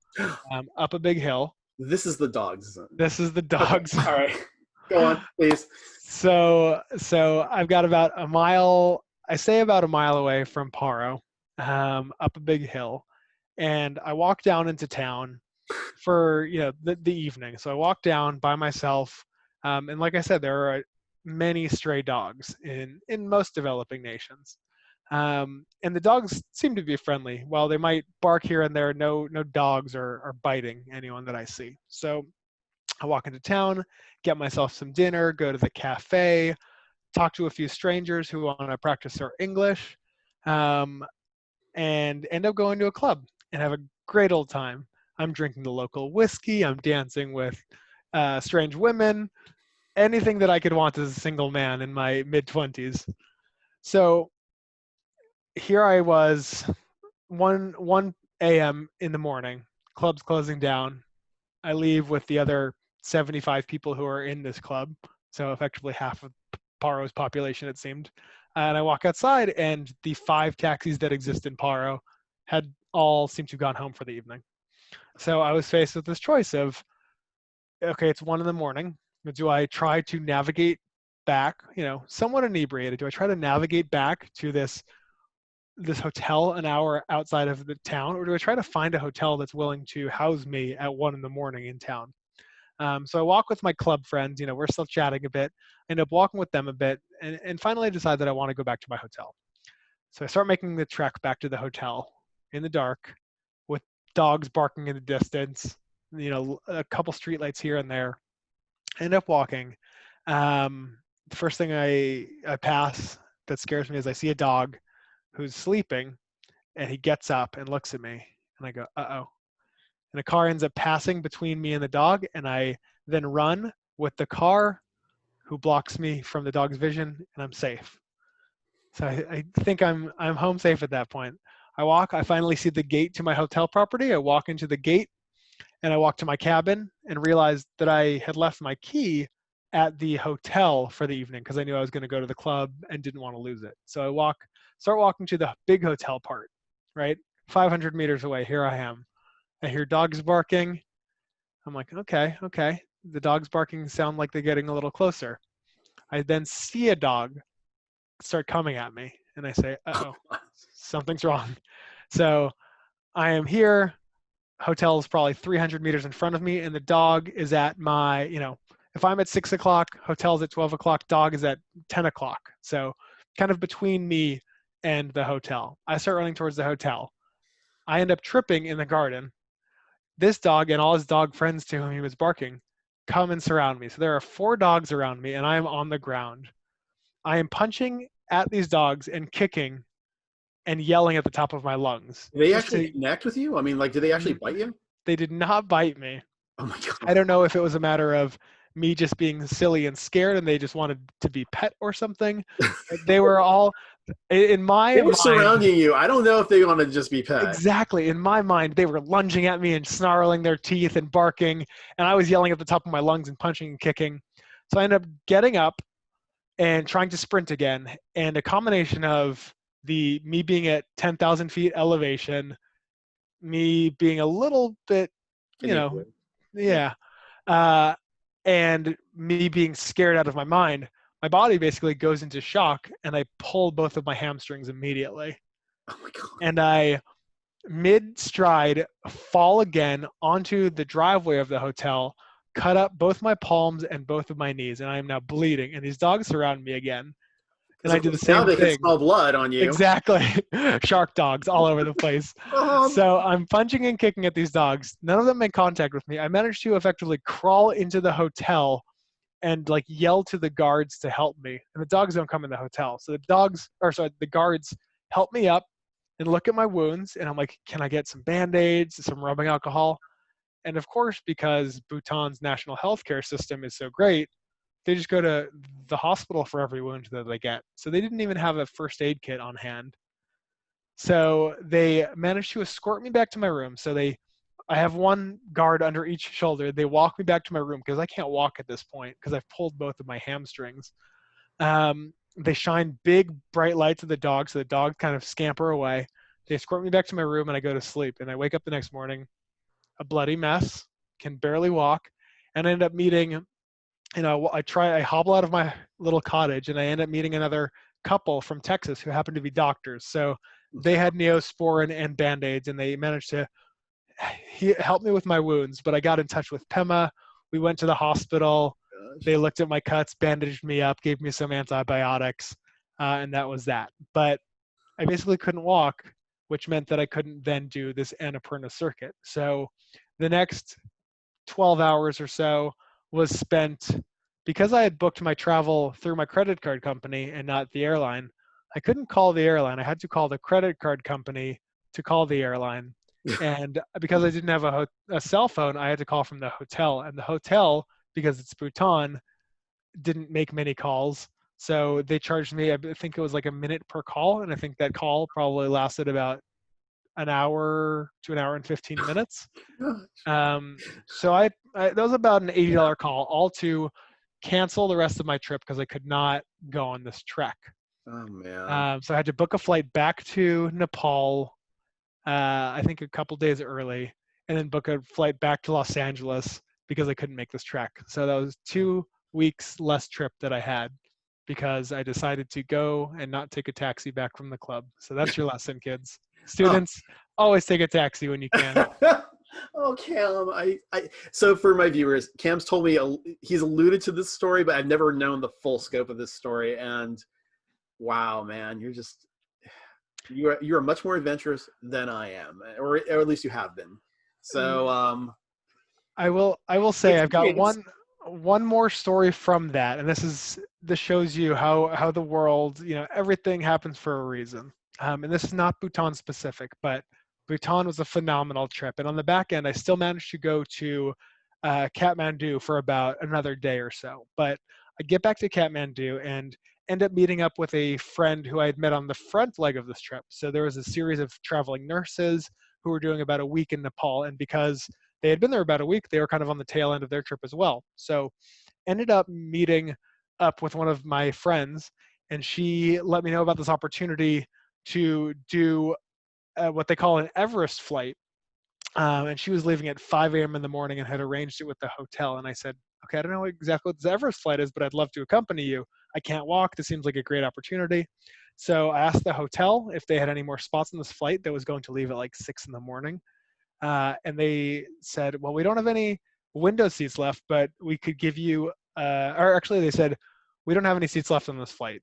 B: up a big hill.
A: This is the dogs.
B: This is the
A: Okay.
B: dogs.
A: All right. Go on, please.
B: So I've got about a mile. I say about a mile away from Paro, up a big hill, and I walk down into town for the evening. So I walk down by myself, and like I said, there are many stray dogs in most developing nations, and the dogs seem to be friendly. While they might bark here and there, no dogs are biting anyone that I see. So I walk into town, get myself some dinner, go to the cafe, talk to a few strangers who want to practice their English, um, and end up going to a club and have a great old time. I'm drinking the local whiskey. I'm dancing with strange women. Anything that I could want as a single man in my mid-20s. So here I was, 1 a.m. in the morning. Club's closing down. I leave with the other 75 people who are in this club, so effectively half of Paro's population, it seemed. And I walk outside, and the 5 taxis that exist in Paro had all seemed to have gone home for the evening. So I was faced with this choice of, okay, it's 1 in the morning. Do I try to navigate back, somewhat inebriated? Do I try to navigate back to this hotel an hour outside of the town, or do I try to find a hotel that's willing to house me at 1 in the morning in town? So I walk with my club friends. We're still chatting a bit. I end up walking with them a bit, and finally I decide that I want to go back to my hotel. So I start making the trek back to the hotel in the dark, with dogs barking in the distance. A couple streetlights here and there. I end up walking. The first thing I pass that scares me is I see a dog who's sleeping, and he gets up and looks at me, and I go, uh-oh. And a car ends up passing between me and the dog, and I then run with the car, who blocks me from the dog's vision, and I'm safe. So I think I'm home safe at that point. I finally see the gate to my hotel property. I walk into the gate, and I walk to my cabin and realized that I had left my key at the hotel for the evening, because I knew I was going to go to the club and didn't want to lose it. So I start walking to the big hotel part, right? 500 meters away, here I am. I hear dogs barking. I'm like, okay. The dogs barking sound like they're getting a little closer. I then see a dog start coming at me, and I say, uh-oh, something's wrong. So I am here. Hotel is probably 300 meters in front of me, and the dog is at my, if I'm at 6 o'clock, hotel's at 12 o'clock, dog is at 10 o'clock. So kind of between me and the hotel. I start running towards the hotel. I end up tripping in the garden. This dog and all his dog friends to whom he was barking come and surround me. So there are 4 dogs around me, and I am on the ground. I am punching at these dogs and kicking and yelling at the top of my lungs.
A: Did they actually connect with you? I mean, did they actually bite you?
B: They did not bite me.
A: Oh my God.
B: I don't know if it was a matter of me just being silly and scared and they just wanted to be pet or something. They were all, in my
A: They were
B: mind,
A: surrounding you. I don't know if they want to just be pet.
B: Exactly. In my mind, they were lunging at me and snarling their teeth and barking, and I was yelling at the top of my lungs and punching and kicking. So I ended up getting up and trying to sprint again, and a combination of me being at 10,000 feet elevation, me being a little bit, yeah, and me being scared out of my mind, my body basically goes into shock, and I pull both of my hamstrings immediately.
A: Oh my God.
B: And I, mid-stride, fall again onto the driveway of the hotel, cut up both my palms and both of my knees, and I am now bleeding. And these dogs surround me again. And I do the same
A: thing. Now they
B: thing.
A: can smell blood on you.
B: Exactly. Shark dogs all over the place. So I'm punching and kicking at these dogs. None of them make contact with me. I managed to effectively crawl into the hotel and yell to the guards to help me. And the dogs don't come in the hotel. So the guards help me up and look at my wounds, and I'm like, can I get some Band-Aids, some rubbing alcohol? And of course, because Bhutan's national healthcare system is so great, they just go to the hospital for every wound that they get. So they didn't even have a first aid kit on hand. So they managed to escort me back to my room. So I have one guard under each shoulder. They walk me back to my room because I can't walk at this point because I've pulled both of my hamstrings. They shine big, bright lights at the dog, so the dog kind of scamper away. They escort me back to my room, and I go to sleep. And I wake up the next morning, a bloody mess, can barely walk, and I end up meeting, I hobble out of my little cottage, and I end up meeting another couple from Texas who happened to be doctors. So they
A: Okay.
B: had Neosporin and Band-Aids, and they managed to help me with my wounds. But I got in touch with Pema. We went to the hospital.
A: Gosh.
B: They looked at my cuts, bandaged me up, gave me some antibiotics, and that was that. But I basically couldn't walk, which meant that I couldn't then do this Annapurna circuit. So the next 12 hours or so was spent, because I had booked my travel through my credit card company and not the airline. I couldn't call the airline. I had to call the credit card company to call the airline. And because I didn't have a cell phone, I had to call from the hotel. And the hotel, because it's Bhutan, didn't make many calls. So they charged me, I think it was like a minute per call. And I think that call probably lasted about an hour to an hour and 15 minutes. So that was about an $80 call, all to cancel the rest of my trip because I could not go on this trek.
A: Oh man.
B: So I had to book a flight back to Nepal, I think a couple days early, and then book a flight back to Los Angeles because I couldn't make this trek. So that was 2 weeks less trip that I had because I decided to go and not take a taxi back from the club. So that's your lesson, kids.
A: Oh.
B: Students, always take a taxi when you can.
A: Oh, Cam, so for my viewers, Cam's told me he's alluded to this story, but I've never known the full scope of this story. And wow, man, you're much more adventurous than I am, or at least you have been. So,
B: I will say I've got
A: experience.
B: one more story from that, and this shows you how the world, everything happens for a reason. And this is not Bhutan specific, but Bhutan was a phenomenal trip. And on the back end, I still managed to go to Kathmandu for about another day or so. But I get back to Kathmandu and end up meeting up with a friend who I had met on the front leg of this trip. So there was a series of traveling nurses who were doing about a week in Nepal. And because they had been there about a week, they were kind of on the tail end of their trip as well. So ended up meeting up with one of my friends, and she let me know about this opportunity to do what they call an Everest flight. And she was leaving at 5 a.m. in the morning and had arranged it with the hotel. And I said, okay, I don't know exactly what this Everest flight is, but I'd love to accompany you. I can't walk. This seems like a great opportunity. So I asked the hotel if they had any more spots on this flight that was going to leave at like 6 in the morning. And they said, well, we don't have any window seats left, but we could give you, or actually they said, we don't have any seats left on this flight.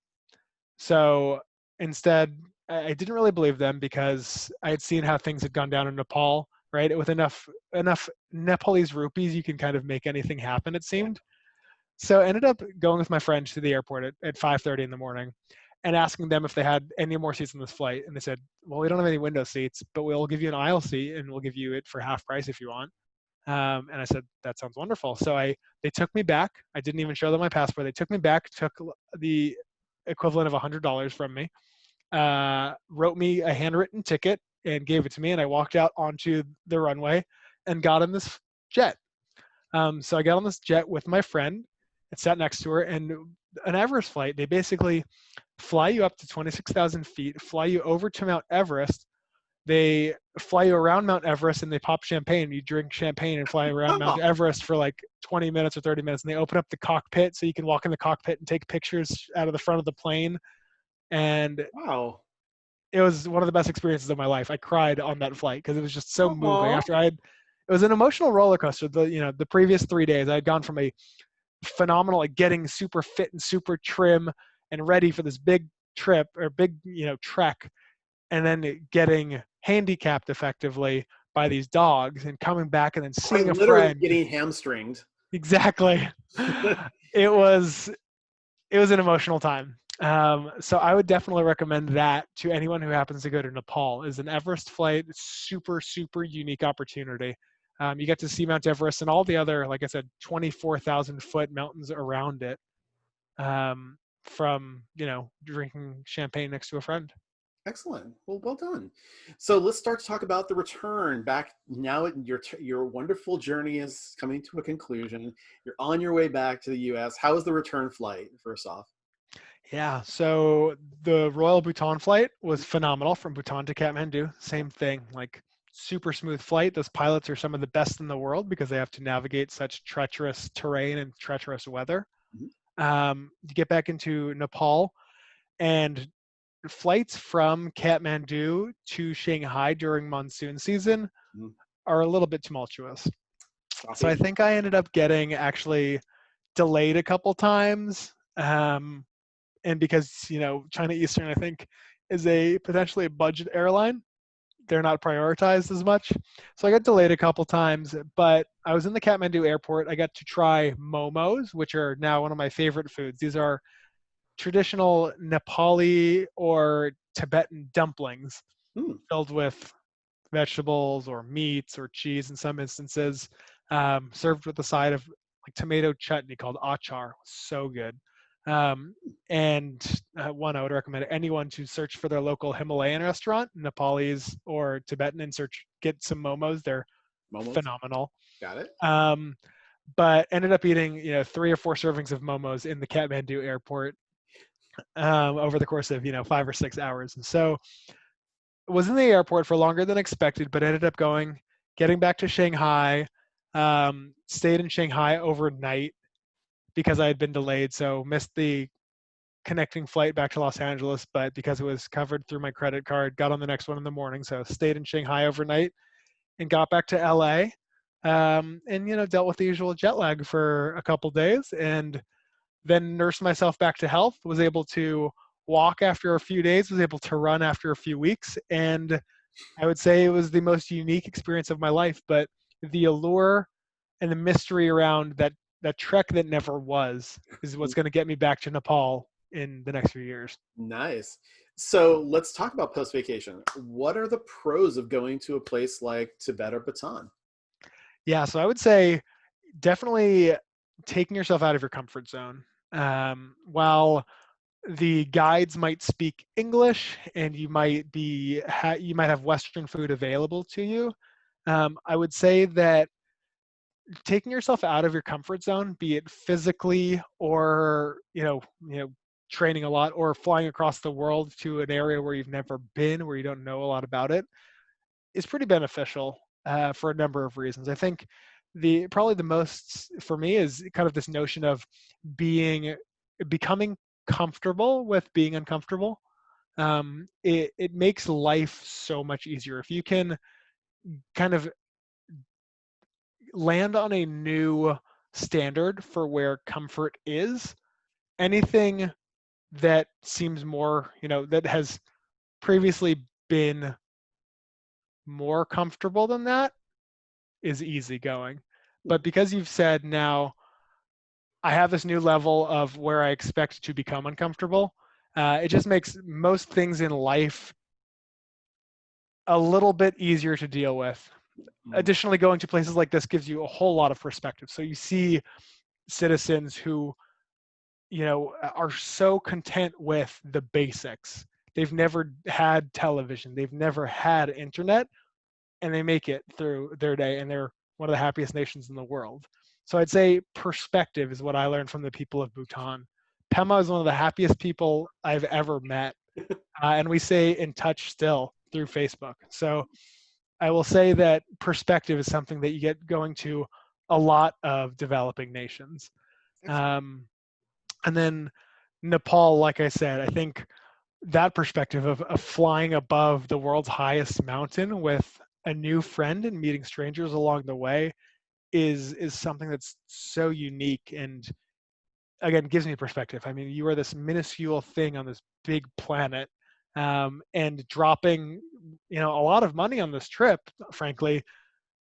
B: So instead, I didn't really believe them because I had seen how things had gone down in Nepal, right? With enough Nepalese rupees, you can kind of make anything happen, it seemed. So I ended up going with my friend to the airport at 5:30 in the morning and asking them if they had any more seats on this flight. And they said, well, we don't have any window seats, but we'll give you an aisle seat and we'll give you it for half price if you want. And I said, that sounds wonderful. So they took me back. I didn't even show them my passport. They took me back, took the equivalent of $100 from me, wrote me a handwritten ticket and gave it to me. And I walked out onto the runway and got in this jet. So I got on this jet with my friend and sat next to her. And an Everest flight, they basically fly you up to 26,000 feet, fly you over to Mount Everest. They fly you around Mount Everest and they pop champagne. You drink champagne and fly around Mount Everest for like 20 minutes or 30 minutes. And they open up the cockpit so you can walk in the cockpit and take pictures out of the front of the plane. And
A: Wow.
B: it was one of the best experiences of my life. I cried on that flight because it was just so moving.
A: Aww.
B: It was an emotional roller coaster. The previous 3 days I had gone from a phenomenal, like getting super fit and super trim and ready for this big trip or big, trek, and then getting handicapped effectively by these dogs and coming back and then seeing a
A: Literally
B: friend.
A: getting hamstringed.
B: Exactly. It was an emotional time. So I would definitely recommend that to anyone who happens to go to Nepal. Is an Everest flight. Super, super unique opportunity. You get to see Mount Everest and all the other, like I said, 24,000 foot mountains around it, from drinking champagne next to a friend.
A: Excellent. Well done. So let's start to talk about the return back now. Your wonderful journey is coming to a conclusion. You're on your way back to the U.S. How was the return flight, first off?
B: Yeah, so the Royal Bhutan flight was phenomenal from Bhutan to Kathmandu. Same thing, like super smooth flight. Those pilots are some of the best in the world because they have to navigate such treacherous terrain and treacherous weather.
A: Mhm.
B: You get back into Nepal, and flights from Kathmandu to Shanghai during monsoon season
A: Mhm.
B: are a little bit tumultuous. So I
A: Copy.
B: think I ended up getting actually delayed a couple times. And because China Eastern, I think, is a potentially a budget airline, they're not prioritized as much. So I got delayed a couple times, but I was in the Kathmandu airport. I got to try momos, which are now one of my favorite foods. These are traditional Nepali or Tibetan dumplings
A: Hmm.
B: filled with vegetables or meats or cheese in some instances, served with a side of like tomato chutney called achar. So good. Um, and one, I would recommend anyone to search for their local Himalayan restaurant, Nepalese or Tibetan, and get some momos. They're
A: Momos.
B: phenomenal.
A: Got it.
B: Um, but ended up eating 3 or 4 servings of momos in the Kathmandu airport over the course of 5 or 6 hours. And so was in the airport for longer than expected, but ended up getting back to Shanghai, stayed in Shanghai overnight because I had been delayed. So missed the connecting flight back to Los Angeles, but because it was covered through my credit card, got on the next one in the morning. So stayed in Shanghai overnight and got back to LA. And dealt with the usual jet lag for a couple days, and then nursed myself back to health. Was able to walk after a few days. Was able to run after a few weeks, and I would say it was the most unique experience of my life. But the allure and the mystery around that trek that never was is what's going to get me back to Nepal in the next few years.
A: Nice. So let's talk about post vacation. What are the pros of going to a place like Tibet or Bhutan?
B: Yeah, so I would say definitely taking yourself out of your comfort zone. While the guides might speak English and you might have Western food available to you, I would say that taking yourself out of your comfort zone, be it physically or training a lot or flying across the world to an area where you've never been, where you don't know a lot about it, is pretty beneficial for a number of reasons. I think the probably the most for me is kind of this notion of becoming comfortable with being uncomfortable. It makes life so much easier if you can kind of land on a new standard for where comfort is. Anything that seems more, that has previously been more comfortable than that is easy going. But because you've said now, I have this new level of where I expect to become uncomfortable, it just makes most things in life a little bit easier to deal with. Additionally, going to places like this gives you a whole lot of perspective. So you see citizens who are so content with the basics. They've never had television, they've never had internet, and they make it through their day, and they're one of the happiest nations in the world. So I'd say perspective is what I learned from the people of Bhutan. Pema is one of the happiest people I've ever met, and we stay in touch still through Facebook. So I will say that perspective is something that you get going to a lot of developing nations. Um, and then Nepal, like I said, I think that perspective of flying above the world's highest mountain with a new friend and meeting strangers along the way is something that's so unique and again gives me perspective. I mean, you are this minuscule thing on this big planet, and dropping a lot of money on this trip, frankly,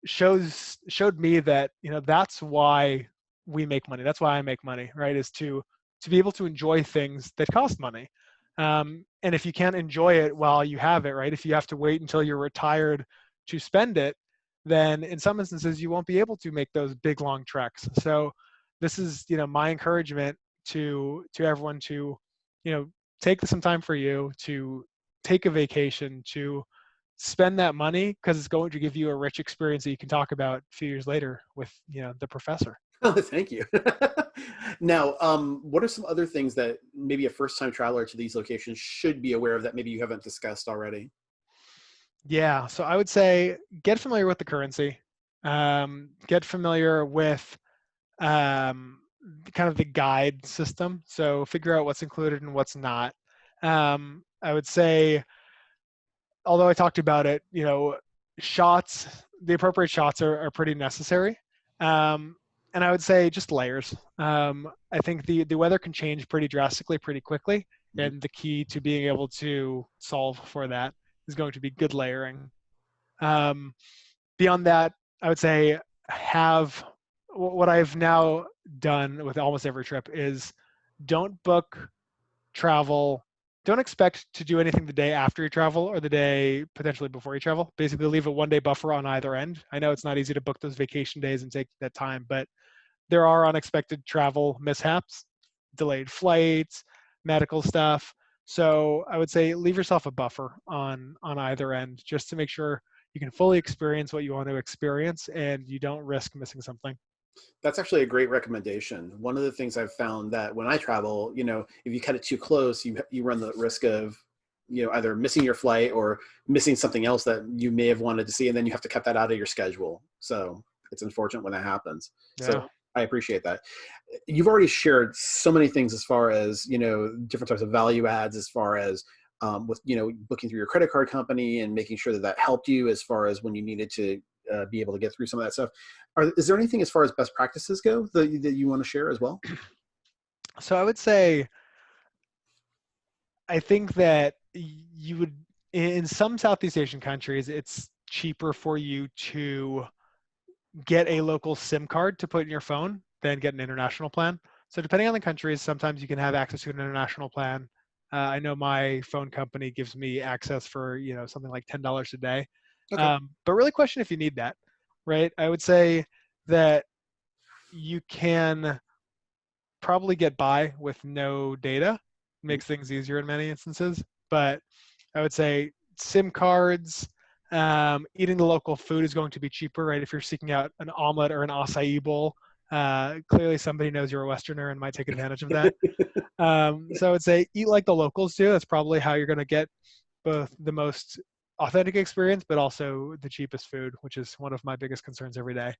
B: showed me that that's why we make money. That's why I make money, right? Is to be able to enjoy things that cost money. And if you can't enjoy it while you have it, right? If you have to wait until you're retired to spend it, then in some instances you won't be able to make those big long treks. So this is my encouragement to everyone to take some time for you to take a vacation, to spend that money because it's going to give you a rich experience that you can talk about a few years later with the professor.
A: Oh, thank you. Now, what are some other things that maybe a first-time traveler to these locations should be aware of that maybe you haven't discussed already?
B: Yeah, so I would say get familiar with the currency, get familiar with um, kind of the guide system. So figure out what's included and what's not. I would say, although I talked about it, shots, the appropriate shots are pretty necessary. Um, and I would say just layers. I think the weather can change pretty drastically, pretty quickly.
A: Mhm.
B: And the key to being able to solve for that is going to be good layering. Um, Beyond that, I would say have what I've now done with almost every trip is don't book travel. Don't expect to do anything the day after you travel or the day potentially before you travel. Basically, leave a 1 day buffer on either end. I know it's not easy to book those vacation days and take that time, but there are unexpected travel mishaps, delayed flights, medical stuff. So I would say leave yourself a buffer on either end just to make sure you can fully experience what you want to experience and you don't risk missing something.
A: That's actually a great recommendation. One of the things I've found that when I travel, if you cut it too close, you run the risk of, either missing your flight or missing something else that you may have wanted to see, and then you have to cut that out of your schedule. So it's unfortunate when that happens.
B: Yeah.
A: So I appreciate that. You've already shared so many things as far as, different types of value adds, as far as with, booking through your credit card company and making sure that that helped you as far as when you needed to be able to get through some of that stuff. Is there anything as far as best practices go that you want to share as well?
B: So I would say, I think that you would, in some Southeast Asian countries, it's cheaper for you to get a local SIM card to put in your phone than get an international plan. So depending on the countries, sometimes you can have access to an international plan. I know my phone company gives me access for something like $10 a day,
A: Okay.
B: but really question if you need that, right? I would say that you can probably get by with no data. Makes things easier in many instances, but I would say SIM cards, eating the local food is going to be cheaper, right? If you're seeking out an omelet or an acai bowl, clearly somebody knows you're a Westerner and might take advantage of that. So I would say eat like the locals do. That's probably how you're going to get both the most authentic experience, but also the cheapest food, which is one of my biggest concerns every day.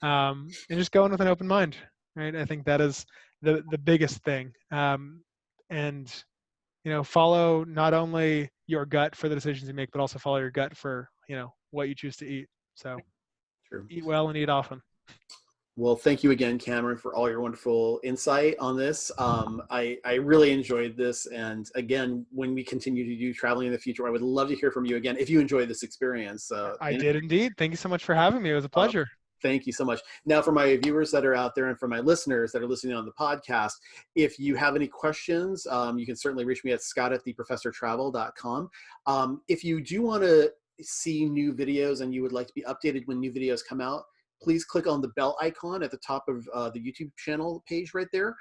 B: And just go in with an open mind, right? I think that is the biggest thing. And follow not only your gut for the decisions you make, but also follow your gut for what you choose to eat. So
A: True.
B: eat well and eat often.
A: Well, thank you again, Cameron, for all your wonderful insight on this. I really enjoyed this. And again, when we continue to do traveling in the future, I would love to hear from you again if you enjoyed this experience.
B: I did indeed. Thank you so much for having me. It was a
A: Uh,
B: pleasure.
A: Thank you so much. Now, for my viewers that are out there and for my listeners that are listening on the podcast, if you have any questions, you can certainly reach me at scott@theprofessortravel.com. If you do want to see new videos and you would like to be updated when new videos come out, please click on the bell icon at the top of the YouTube channel page right there.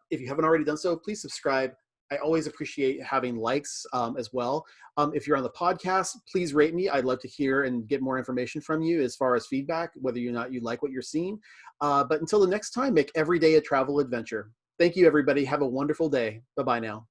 A: If you haven't already done so, please subscribe. I always appreciate having likes as well. If you're on the podcast, please rate me. I'd love to hear and get more information from you as far as feedback, whether or not you like what you're seeing. But until the next time, make every day a travel adventure. Thank you, everybody. Have a wonderful day. Bye-bye now.